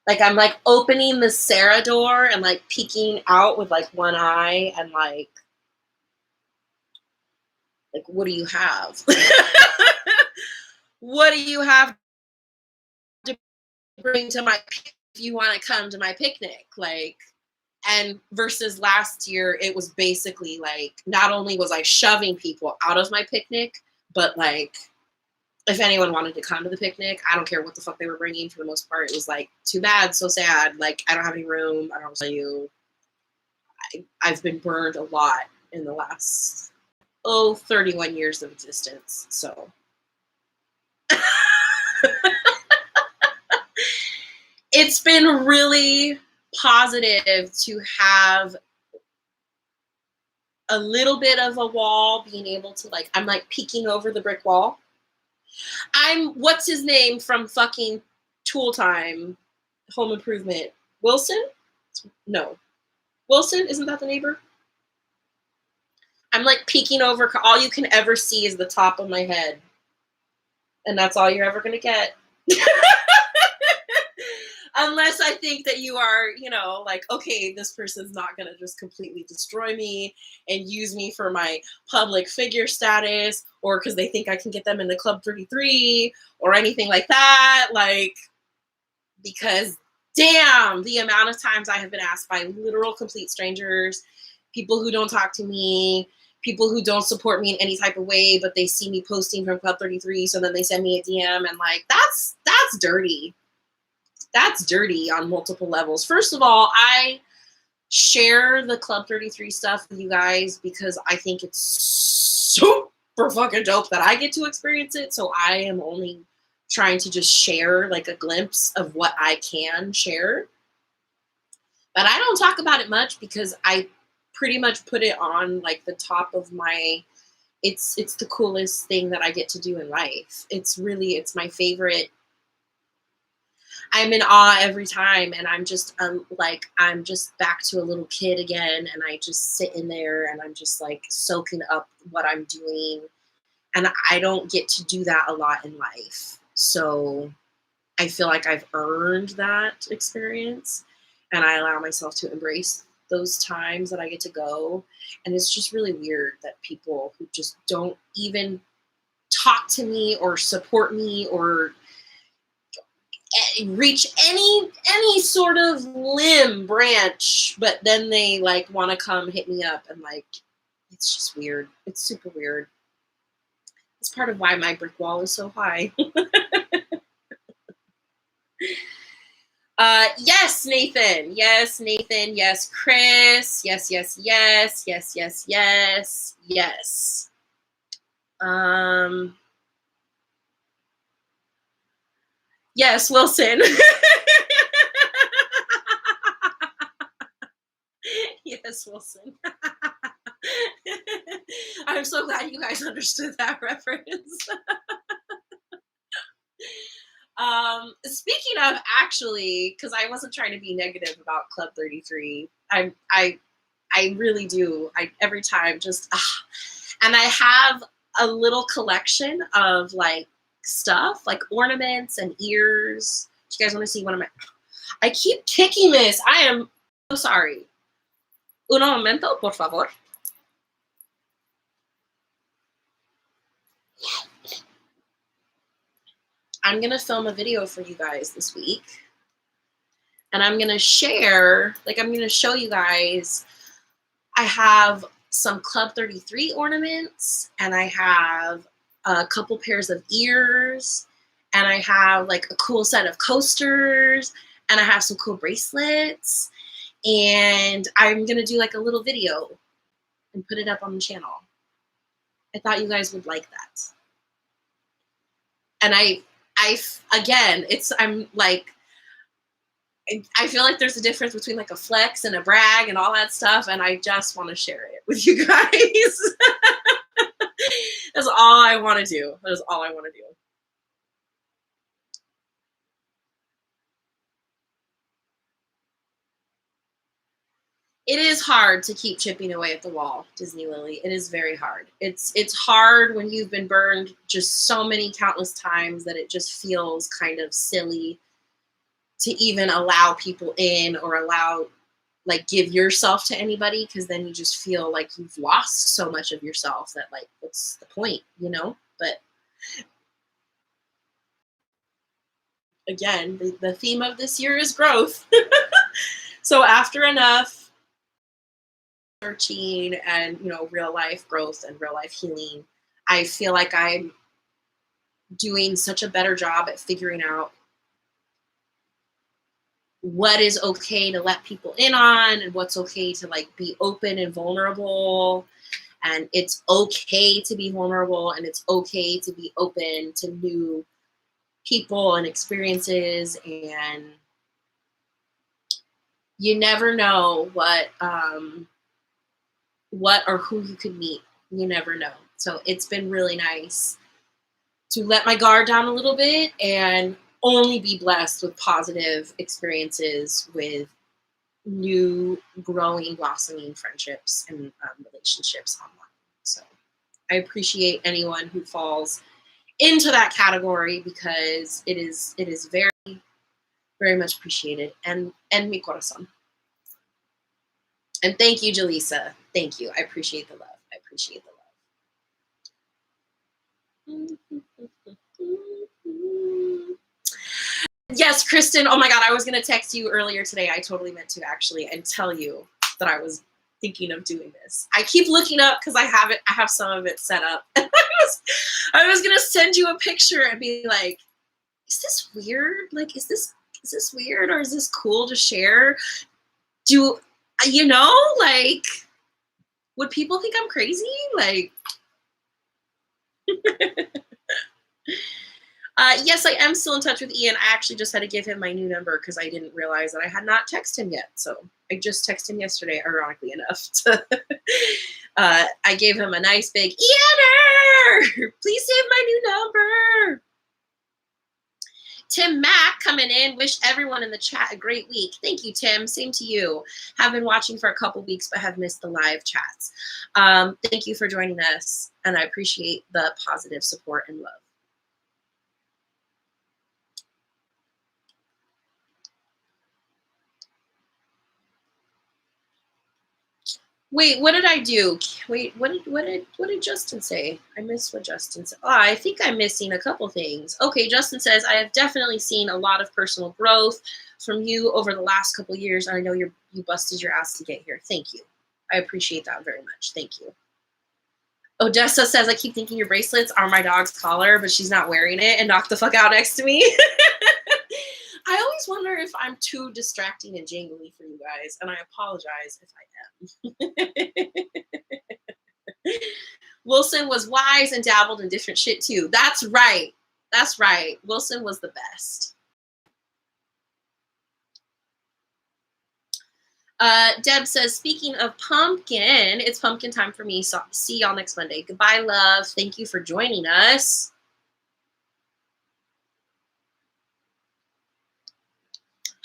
I'm like opening the Sarah door and like peeking out with like one eye and like what do you have? What do you have to bring to my if you want to come to my picnic? Like, and versus last year, it was basically like not only was I shoving people out of my picnic, but like if anyone wanted to come to the picnic, I don't care what the fuck they were bringing. For the most part, it was like too bad, so sad. Like I don't have any room. I don't tell you. I've been burned a lot in the last 31 years of existence. So it's been really positive to have a little bit of a wall, being able to like, I'm like peeking over the brick wall. What's his name from fucking Tool Time, Home Improvement? Wilson? No. Wilson? Isn't that the neighbor? I'm like peeking over. All you can ever see is the top of my head. And that's all you're ever going to get. Unless I think that you are, like, okay, this person's not going to just completely destroy me and use me for my public figure status, or because they think I can get them into Club 33 or anything like that. Like, because damn, the amount of times I have been asked by literal complete strangers, people who don't talk to me, people who don't support me in any type of way, but they see me posting from Club 33, so then they send me a DM, and like, that's dirty. That's dirty on multiple levels. First of all, I share the Club 33 stuff with you guys because I think it's super fucking dope that I get to experience it. So I am only trying to just share like a glimpse of what I can share. But I don't talk about it much because I pretty much put it on like the top of my, it's the coolest thing that I get to do in life. It's my favorite. I'm in awe every time, and I'm just back to a little kid again, and I just sit in there and I'm just like soaking up what I'm doing, and I don't get to do that a lot in life. So I feel like I've earned that experience, and I allow myself to embrace those times that I get to go. And it's just really weird that people who just don't even talk to me or support me or reach any sort of limb branch, but then they like want to come hit me up, and like it's just weird. It's super weird. It's part of why my brick wall is so high. Yes, Nathan. Yes, Nathan. Yes, Chris. Yes, yes, yes, yes, yes, yes, yes. Yes, Wilson. Yes, Wilson. I'm so glad you guys understood that reference. Speaking of, actually, because I wasn't trying to be negative about Club 33, I really do. I every time just and I have a little collection of like stuff, like ornaments and ears. Do you guys want to see one of my? I keep kicking this. I am so sorry. Un momento, por favor. I'm gonna film a video for you guys this week, and I'm gonna share. Like, I'm gonna show you guys. I have some Club 33 ornaments, and I have a couple pairs of ears, and I have like a cool set of coasters, and I have some cool bracelets, and I'm gonna do like a little video and put it up on the channel. I thought you guys would like that. And again, I'm like, I feel like there's a difference between like a flex and a brag and all that stuff, and I just want to share it with you guys. That's all I want to do. That is all I want to do. It is hard to keep chipping away at the wall, Disney Lily. It is very hard. It's hard when you've been burned just so many countless times that it just feels kind of silly to even allow people in or allow, like, give yourself to anybody, because then you just feel like you've lost so much of yourself that, like, what's the point, you know? But again, the theme of this year is growth. So after enough searching and, you know, real life growth and real life healing, I feel like I'm doing such a better job at figuring out what is okay to let people in on and what's okay to, like, be open and vulnerable. And it's okay to be vulnerable, and it's okay to be open to new people and experiences. And you never know what or who you could meet. You never know. So it's been really nice to let my guard down a little bit and only be blessed with positive experiences with new, growing, blossoming friendships and relationships online. So I appreciate anyone who falls into that category, because it is very, very much appreciated. And mi corazón. And thank you, Jaleesa. Thank you. I appreciate the love. I appreciate the love. Yes, Kristen. Oh my God, I was going to text you earlier today. I totally meant to, actually, and tell you that I was thinking of doing this. I keep looking up because I have some of it set up. And I was going to send you a picture and be like, is this weird? Like, is this weird, or is this cool to share? Do you know, like, would people think I'm crazy? Like, yes, I am still in touch with Ian. I actually just had to give him my new number because I didn't realize that I had not texted him yet. So I just texted him yesterday, ironically enough. I gave him a nice big Ian, please save my new number. Tim Mack coming in. Wish everyone in the chat a great week. Thank you, Tim. Same to you. Have been watching for a couple weeks, but have missed the live chats. Thank you for joining us, and I appreciate the positive support and love. Wait, what did I do? Wait, what did Justin say? I missed what Justin said. Oh, I think I'm missing a couple things. Okay, Justin says, I have definitely seen a lot of personal growth from you over the last couple years. And I know you busted your ass to get here. Thank you. I appreciate that very much. Thank you. Odessa says, I keep thinking your bracelets are my dog's collar, but she's not wearing it and knocked the fuck out next to me. I always always wonder if I'm too distracting and jangly for you guys, and I apologize if I am. Wilson was wise and dabbled in different shit too. That's right. That's right. Wilson was the best. Deb says, speaking of pumpkin, it's pumpkin time for me. So see y'all next Monday. Goodbye, love. Thank you for joining us.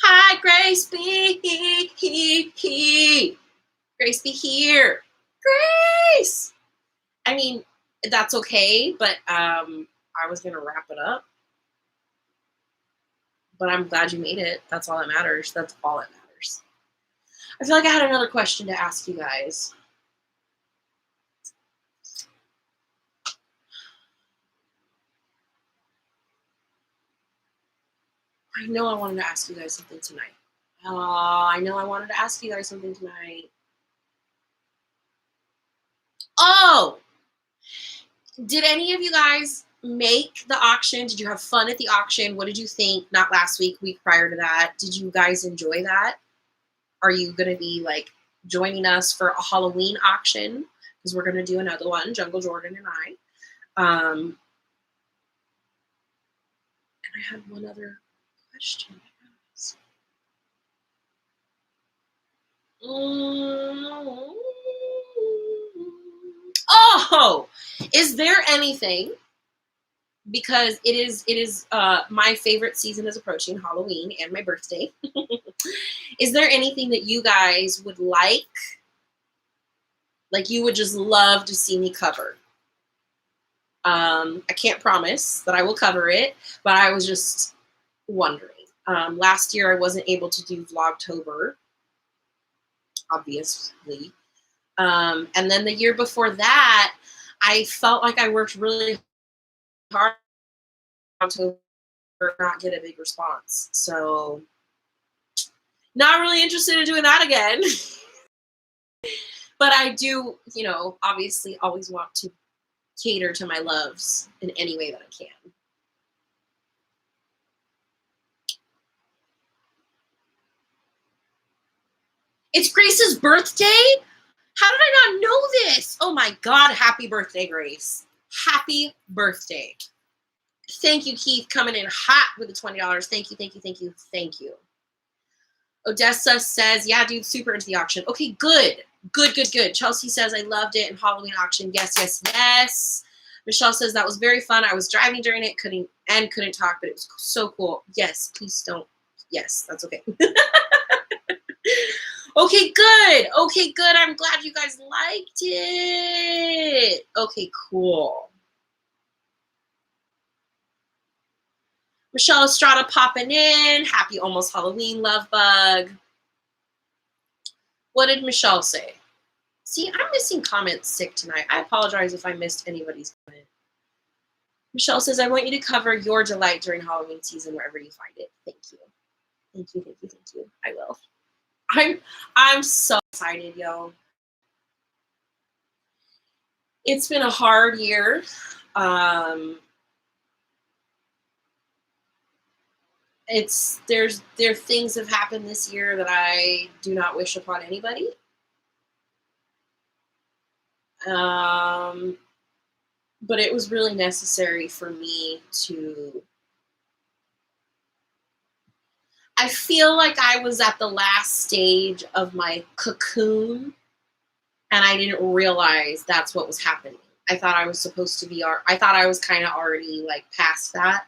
Hi, Grace B. Grace be here. Grace. I mean, that's okay, but I was gonna wrap it up. But I'm glad you made it. That's all that matters. That's all that matters. I feel like I had another question to ask you guys. I know I wanted to ask you guys something tonight. I know I wanted to ask you guys something tonight. Oh! Did any of you guys make the auction? Did you have fun at the auction? What did you think? Not last week, week prior to that. Did you guys enjoy that? Are you going to be like joining us for a Halloween auction? Because we're going to do another one, Jungle Jordan and I. And I had one other question. Oh, is there anything, because it is my favorite season is approaching, Halloween and my birthday. Is there anything that you guys would like you would just love to see me cover? I can't promise that I will cover it, but I was just wondering. Last year I wasn't able to do Vlogtober, obviously. And then the year before that, I felt like I worked really hard to not get a big response. So not really interested in doing that again. But I do, obviously always want to cater to my loves in any way that I can. It's Grace's birthday? How did I not know this? Oh my God, happy birthday, Grace. Happy birthday. Thank you, Keith, coming in hot with the $20. Thank you, thank you, thank you, thank you. Odessa says, yeah, dude, super into the auction. Okay, good. Good, good, good. Chelsea says, I loved it in Halloween auction. Yes, yes, yes. Michelle says, that was very fun. I was driving during it, couldn't talk, but it was so cool. Yes, please don't. Yes, that's okay. Okay, good. Okay, good. I'm glad you guys liked it. Okay, cool. Michelle Estrada popping in. Happy almost Halloween, love bug. What did Michelle say? See, I'm missing comments sick tonight. I apologize if I missed anybody's comment. Michelle says, I want you to cover your delight during Halloween season wherever you find it. Thank you. Thank you, thank you, thank you. I will. I'm so excited, yo. It's been a hard year. There things have happened this year that I do not wish upon anybody. But it was really necessary for me to. I feel like I was at the last stage of my cocoon, and I didn't realize that's what was happening. I thought I was supposed to be. I thought I was kind of already like past that.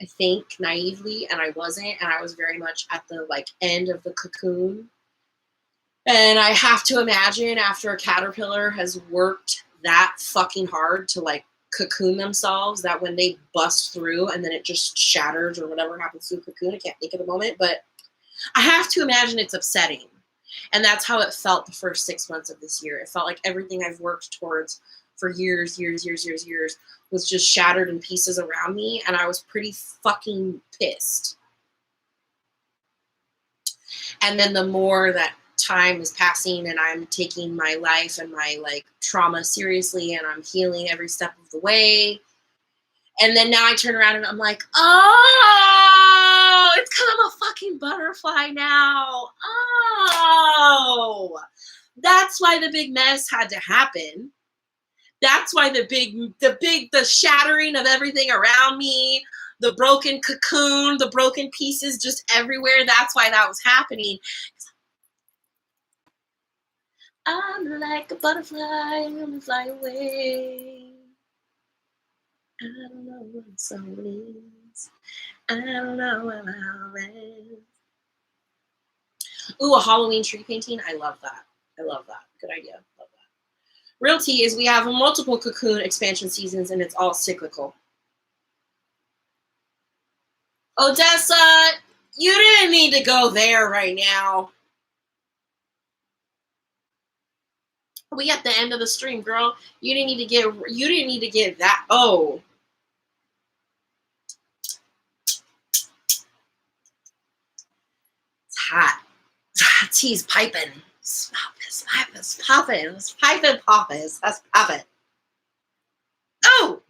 I think naively, and I wasn't, and I was very much at the like end of the cocoon. And I have to imagine after a caterpillar has worked that fucking hard to like cocoon themselves, that when they bust through and then it just shatters or whatever happens to a cocoon, I can't think at the moment, but I have to imagine it's upsetting. And that's how it felt the first 6 months of this year. It felt like everything I've worked towards for years was just shattered in pieces around me, and I was pretty fucking pissed. And then the more that time is passing and I'm taking my life and my like trauma seriously and I'm healing every step of the way. And then now I turn around and I'm like, oh, it's because I'm a fucking butterfly now. Oh, that's why the big mess had to happen. That's why the shattering of everything around me, the broken cocoon, the broken pieces just everywhere. That's why that was happening. I'm like a butterfly, I'm gonna fly away. I don't know what soul is. I don't know what I is. Ooh, a Halloween tree painting. I love that. I love that. Good idea. Love that. Real tea is we have multiple cocoon expansion seasons and it's all cyclical. Odessa, you didn't need to go there right now. We at the end of the stream, girl. You didn't need to get that. Oh. It's hot. Tea's piping. It's popping. It's piping popping. That's popping. Oh!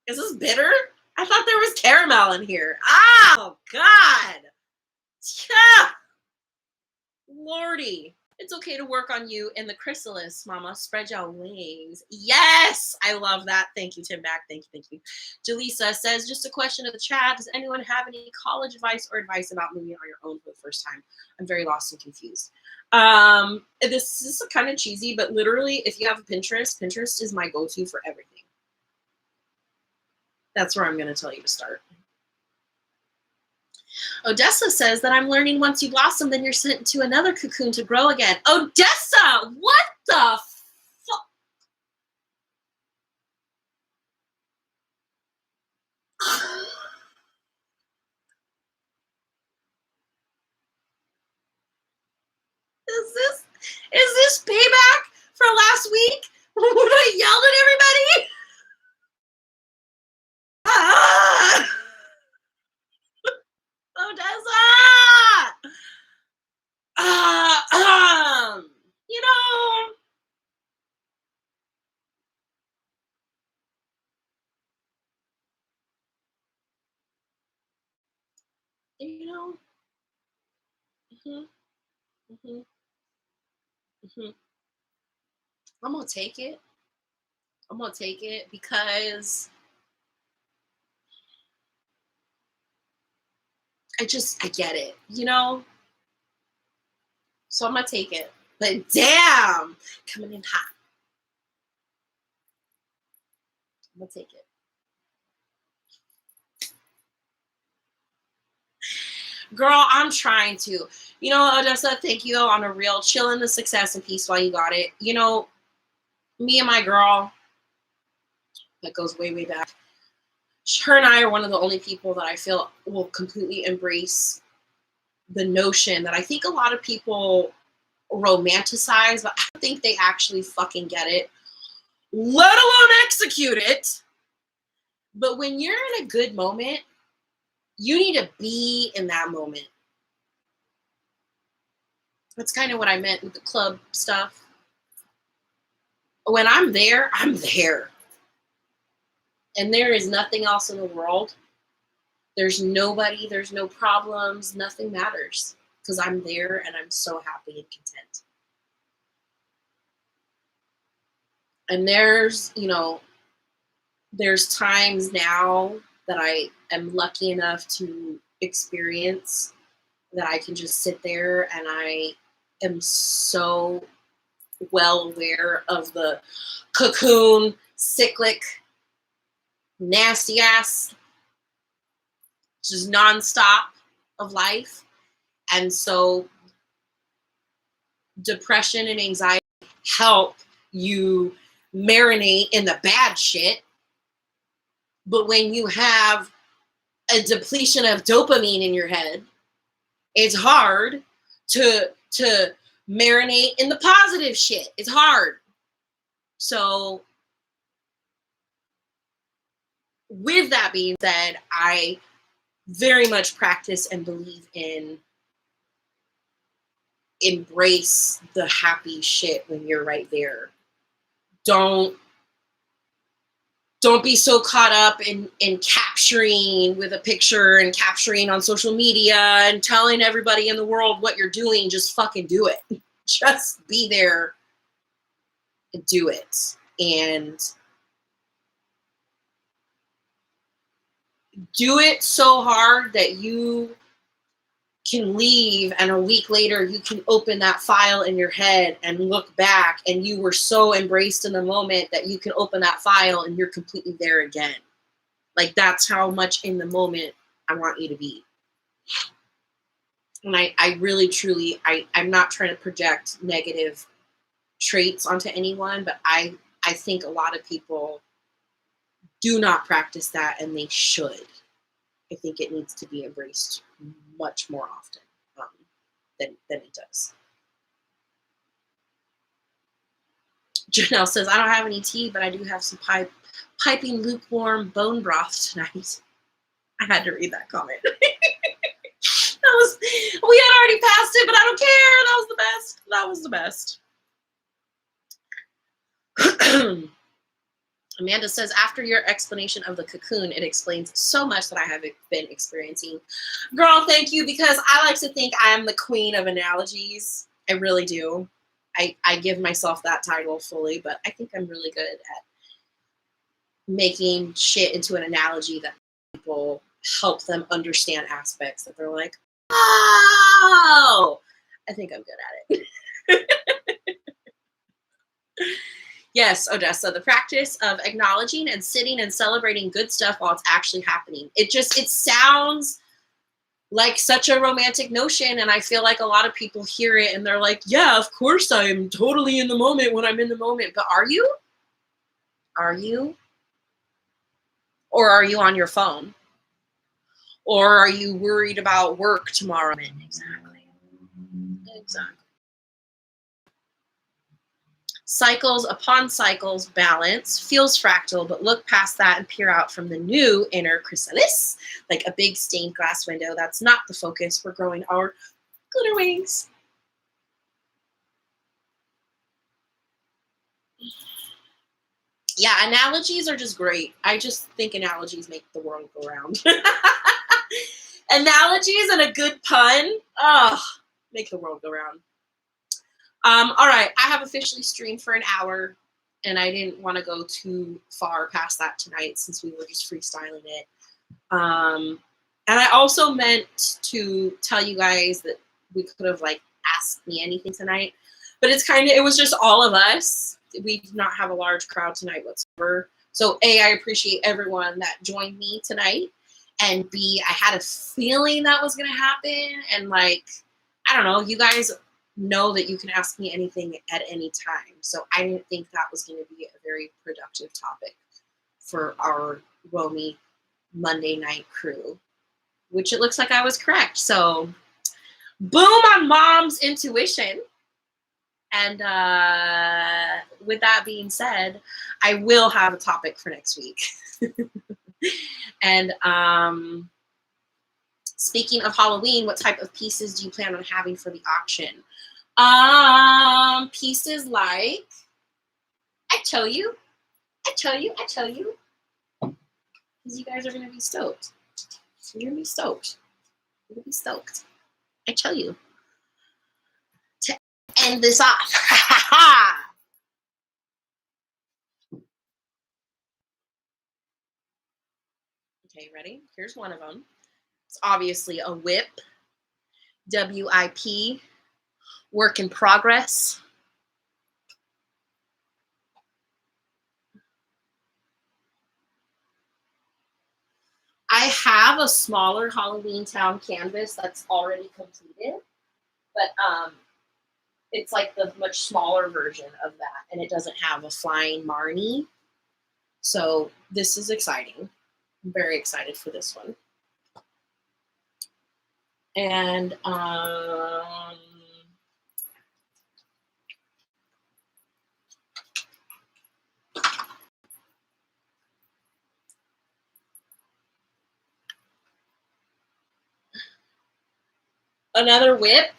Is this bitter? I thought there was caramel in here. Oh, God. Yeah. Lordy. It's okay to work on you in the chrysalis, mama. Spread your wings. Yes! I love that. Thank you, Tim Back. Thank you. Jaleesa says, just a question of the chat. Does anyone have any college advice or advice about moving on your own for the first time? I'm very lost and confused. This is kind of cheesy, but literally, if you have a Pinterest is my go-to for everything. That's where I'm going to tell you to start. Odessa says that I'm learning once you blossom, then you're sent to another cocoon to grow again. Odessa, what the fuck? Is this payback for last week when I yelled at everybody? Odessa! You know, I'm gonna take it. I'm gonna take it because I get it, you know? So I'm gonna take it. But damn, coming in hot. I'm gonna take it. Girl, I'm trying to. You know, Odessa, thank you on a real chill in the success and peace while you got it. You know, me and my girl, that goes way, way back. Her and I are one of the only people that I feel will completely embrace the notion that I think a lot of people romanticize, but I don't think they actually fucking get it, let alone execute it. But when you're in a good moment, you need to be in that moment. That's kind of what I meant with the club stuff. When I'm there, I'm there. And there is nothing else in the world. There's nobody, there's no problems, nothing matters. Because I'm there and I'm so happy and content. And there's, you know, there's times now that I am lucky enough to experience that I can just sit there and I am so well aware of the cocoon, cyclic, nasty ass, just nonstop of life. And so depression and anxiety help you marinate in the bad shit. But when you have a depletion of dopamine in your head, it's hard to marinate in the positive shit. It's hard. So with that being said, I very much practice and believe in embrace the happy shit when you're right there. Don't Don't be so caught up in capturing with a picture and capturing on social media and telling everybody in the world what you're doing. Just fucking do it. Just be there and do it. And do it so hard that you can leave, and a week later you can open that file in your head and look back, and you were so embraced in the moment that you can open that file and you're completely there again. Like, that's how much in the moment I want you to be. And I really, truly, I'm not trying to project negative traits onto anyone, but I think a lot of people do not practice that, and they should. I think it needs to be embraced much more often than it does. Janelle says, I don't have any tea, but I do have some piping lukewarm bone broth tonight. I had to read that comment. We had already passed it, but I don't care. That was the best. That was the best. Amanda says, after your explanation of the cocoon, it explains so much that I have been experiencing. Girl, thank you, because I like to think I am the queen of analogies. I really do. I give myself that title fully, but I think I'm really good at making shit into an analogy that people help them understand aspects that they're like, oh, I think I'm good at it. Yes, Odessa, the practice of acknowledging and sitting and celebrating good stuff while it's actually happening. It sounds like such a romantic notion, and I feel like a lot of people hear it and they're like, yeah, of course I am totally in the moment when I'm in the moment. But are you? Are you? Or are you on your phone? Or are you worried about work tomorrow? Exactly. Cycles upon cycles, balance, feels fractal, but look past that and peer out from the new inner chrysalis, like a big stained glass window. That's not the focus. We're growing our glitter wings. Yeah, analogies are just great. I just think analogies make the world go round. Analogies and a good pun, make the world go round. All right, I have officially streamed for an hour, and I didn't want to go too far past that tonight since we were just freestyling it. And I also meant to tell you guys that we could have like asked me anything tonight, but it was just all of us. We did not have a large crowd tonight whatsoever. So A, I appreciate everyone that joined me tonight, and B, I had a feeling that was going to happen. And like, I don't know, you guys know that you can ask me anything at any time. So I didn't think that was going to be a very productive topic for our Romey Monday night crew, which it looks like I was correct. So boom on mom's intuition. And with that being said, I will have a topic for next week. And speaking of Halloween, what type of pieces do you plan on having for the auction? Pieces like, I tell you, because you guys are going to be stoked. You're going to be stoked. You're going to be stoked. I tell you. To end this off. Okay, ready? Here's one of them. It's obviously a whip. WIP. Work in progress. I have a smaller Halloween Town canvas that's already completed, but it's like the much smaller version of that, and it doesn't have a flying Marnie. So this is exciting. I'm very excited for this one. And another whip.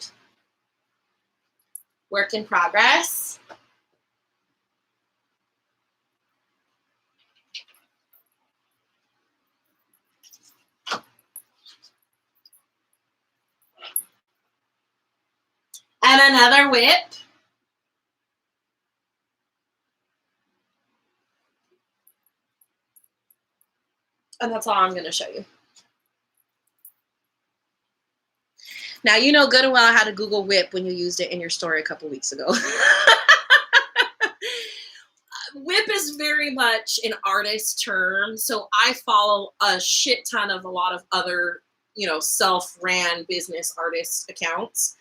Work in progress. And another whip. And that's all I'm going to show you. Now, you know good and well how to Google whip when you used it in your story a couple weeks ago. Whip is very much an artist term. So I follow a shit ton of a lot of other, you know, self-ran business artist accounts.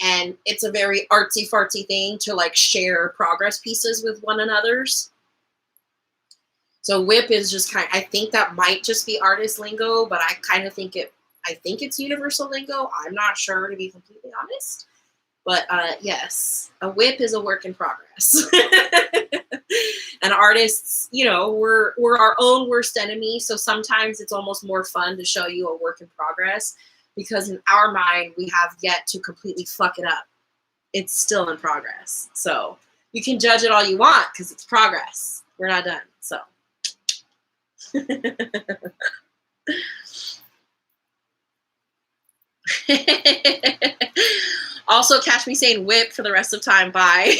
And it's a very artsy fartsy thing to like share progress pieces with one another's. So whip is just kind of, I think that might just be artist lingo, but I kind of think it's universal lingo. I'm not sure, to be completely honest. But yes, a whip is a work in progress. And artists, you know, we're our own worst enemy. So sometimes it's almost more fun to show you a work in progress because in our mind, we have yet to completely fuck it up. It's still in progress. So you can judge it all you want because it's progress. We're not done. So. Also, catch me saying whip for the rest of time. Bye.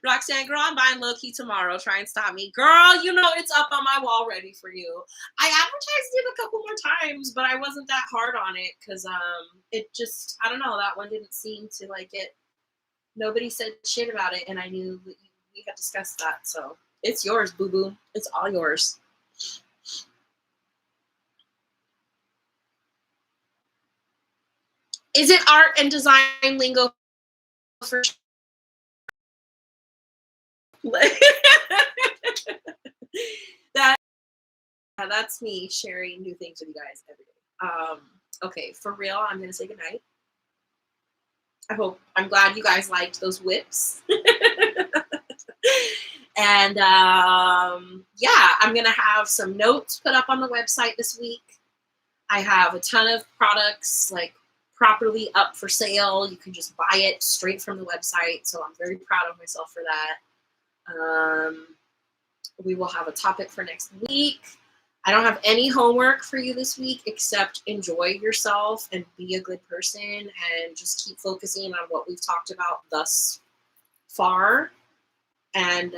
Roxanne, girl, I'm buying low-key tomorrow. Try and stop me. Girl, you know it's up on my wall ready for you. I advertised it a couple more times, but I wasn't that hard on it because it just, I don't know, that one didn't seem to like it. Nobody said shit about it, and I knew we had discussed that. So it's yours, boo-boo. It's all yours. Is it art and design lingo for that's me sharing new things with you guys every day. Okay, for real, I'm gonna say goodnight. I'm glad you guys liked those whips. And yeah, I'm gonna have some notes put up on the website this week. I have a ton of products like properly up for sale. You can just buy it straight from the website. So I'm very proud of myself for that. We will have a topic for next week. I don't have any homework for you this week except enjoy yourself and be a good person and just keep focusing on what we've talked about thus far. And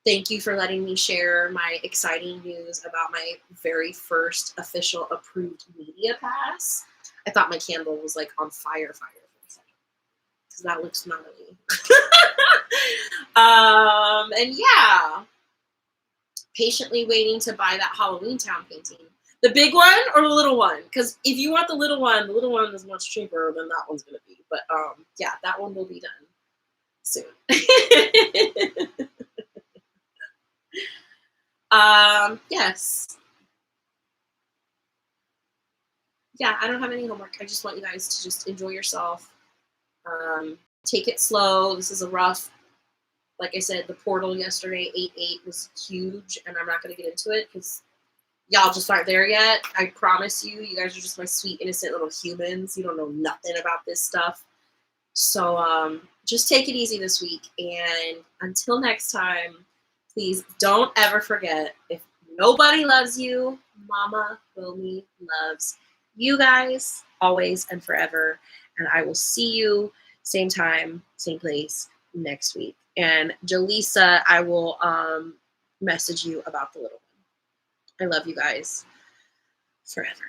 thank you for letting me share my exciting news about my very first official approved media pass. I thought my candle was like on fire for a second because that looks gnarly. And yeah, patiently waiting to buy that Halloween Town painting. The big one or the little one? Because if you want the little one is much cheaper than that one's going to be. But yeah, that one will be done soon. Yes. Yeah, I don't have any homework. I just want you guys to just enjoy yourself. Take it slow. This is a rough, like I said, the portal yesterday, 8-8 was huge, and I'm not going to get into it because y'all just aren't there yet. I promise you, you guys are just my sweet, innocent little humans. You don't know nothing about this stuff. So just take it easy this week. And until next time, please don't ever forget, if nobody loves you, Mama Romey loves you guys always and forever. And I will see you same time, same place next week. And Jaleesa, I will message you about the little one. I love you guys forever.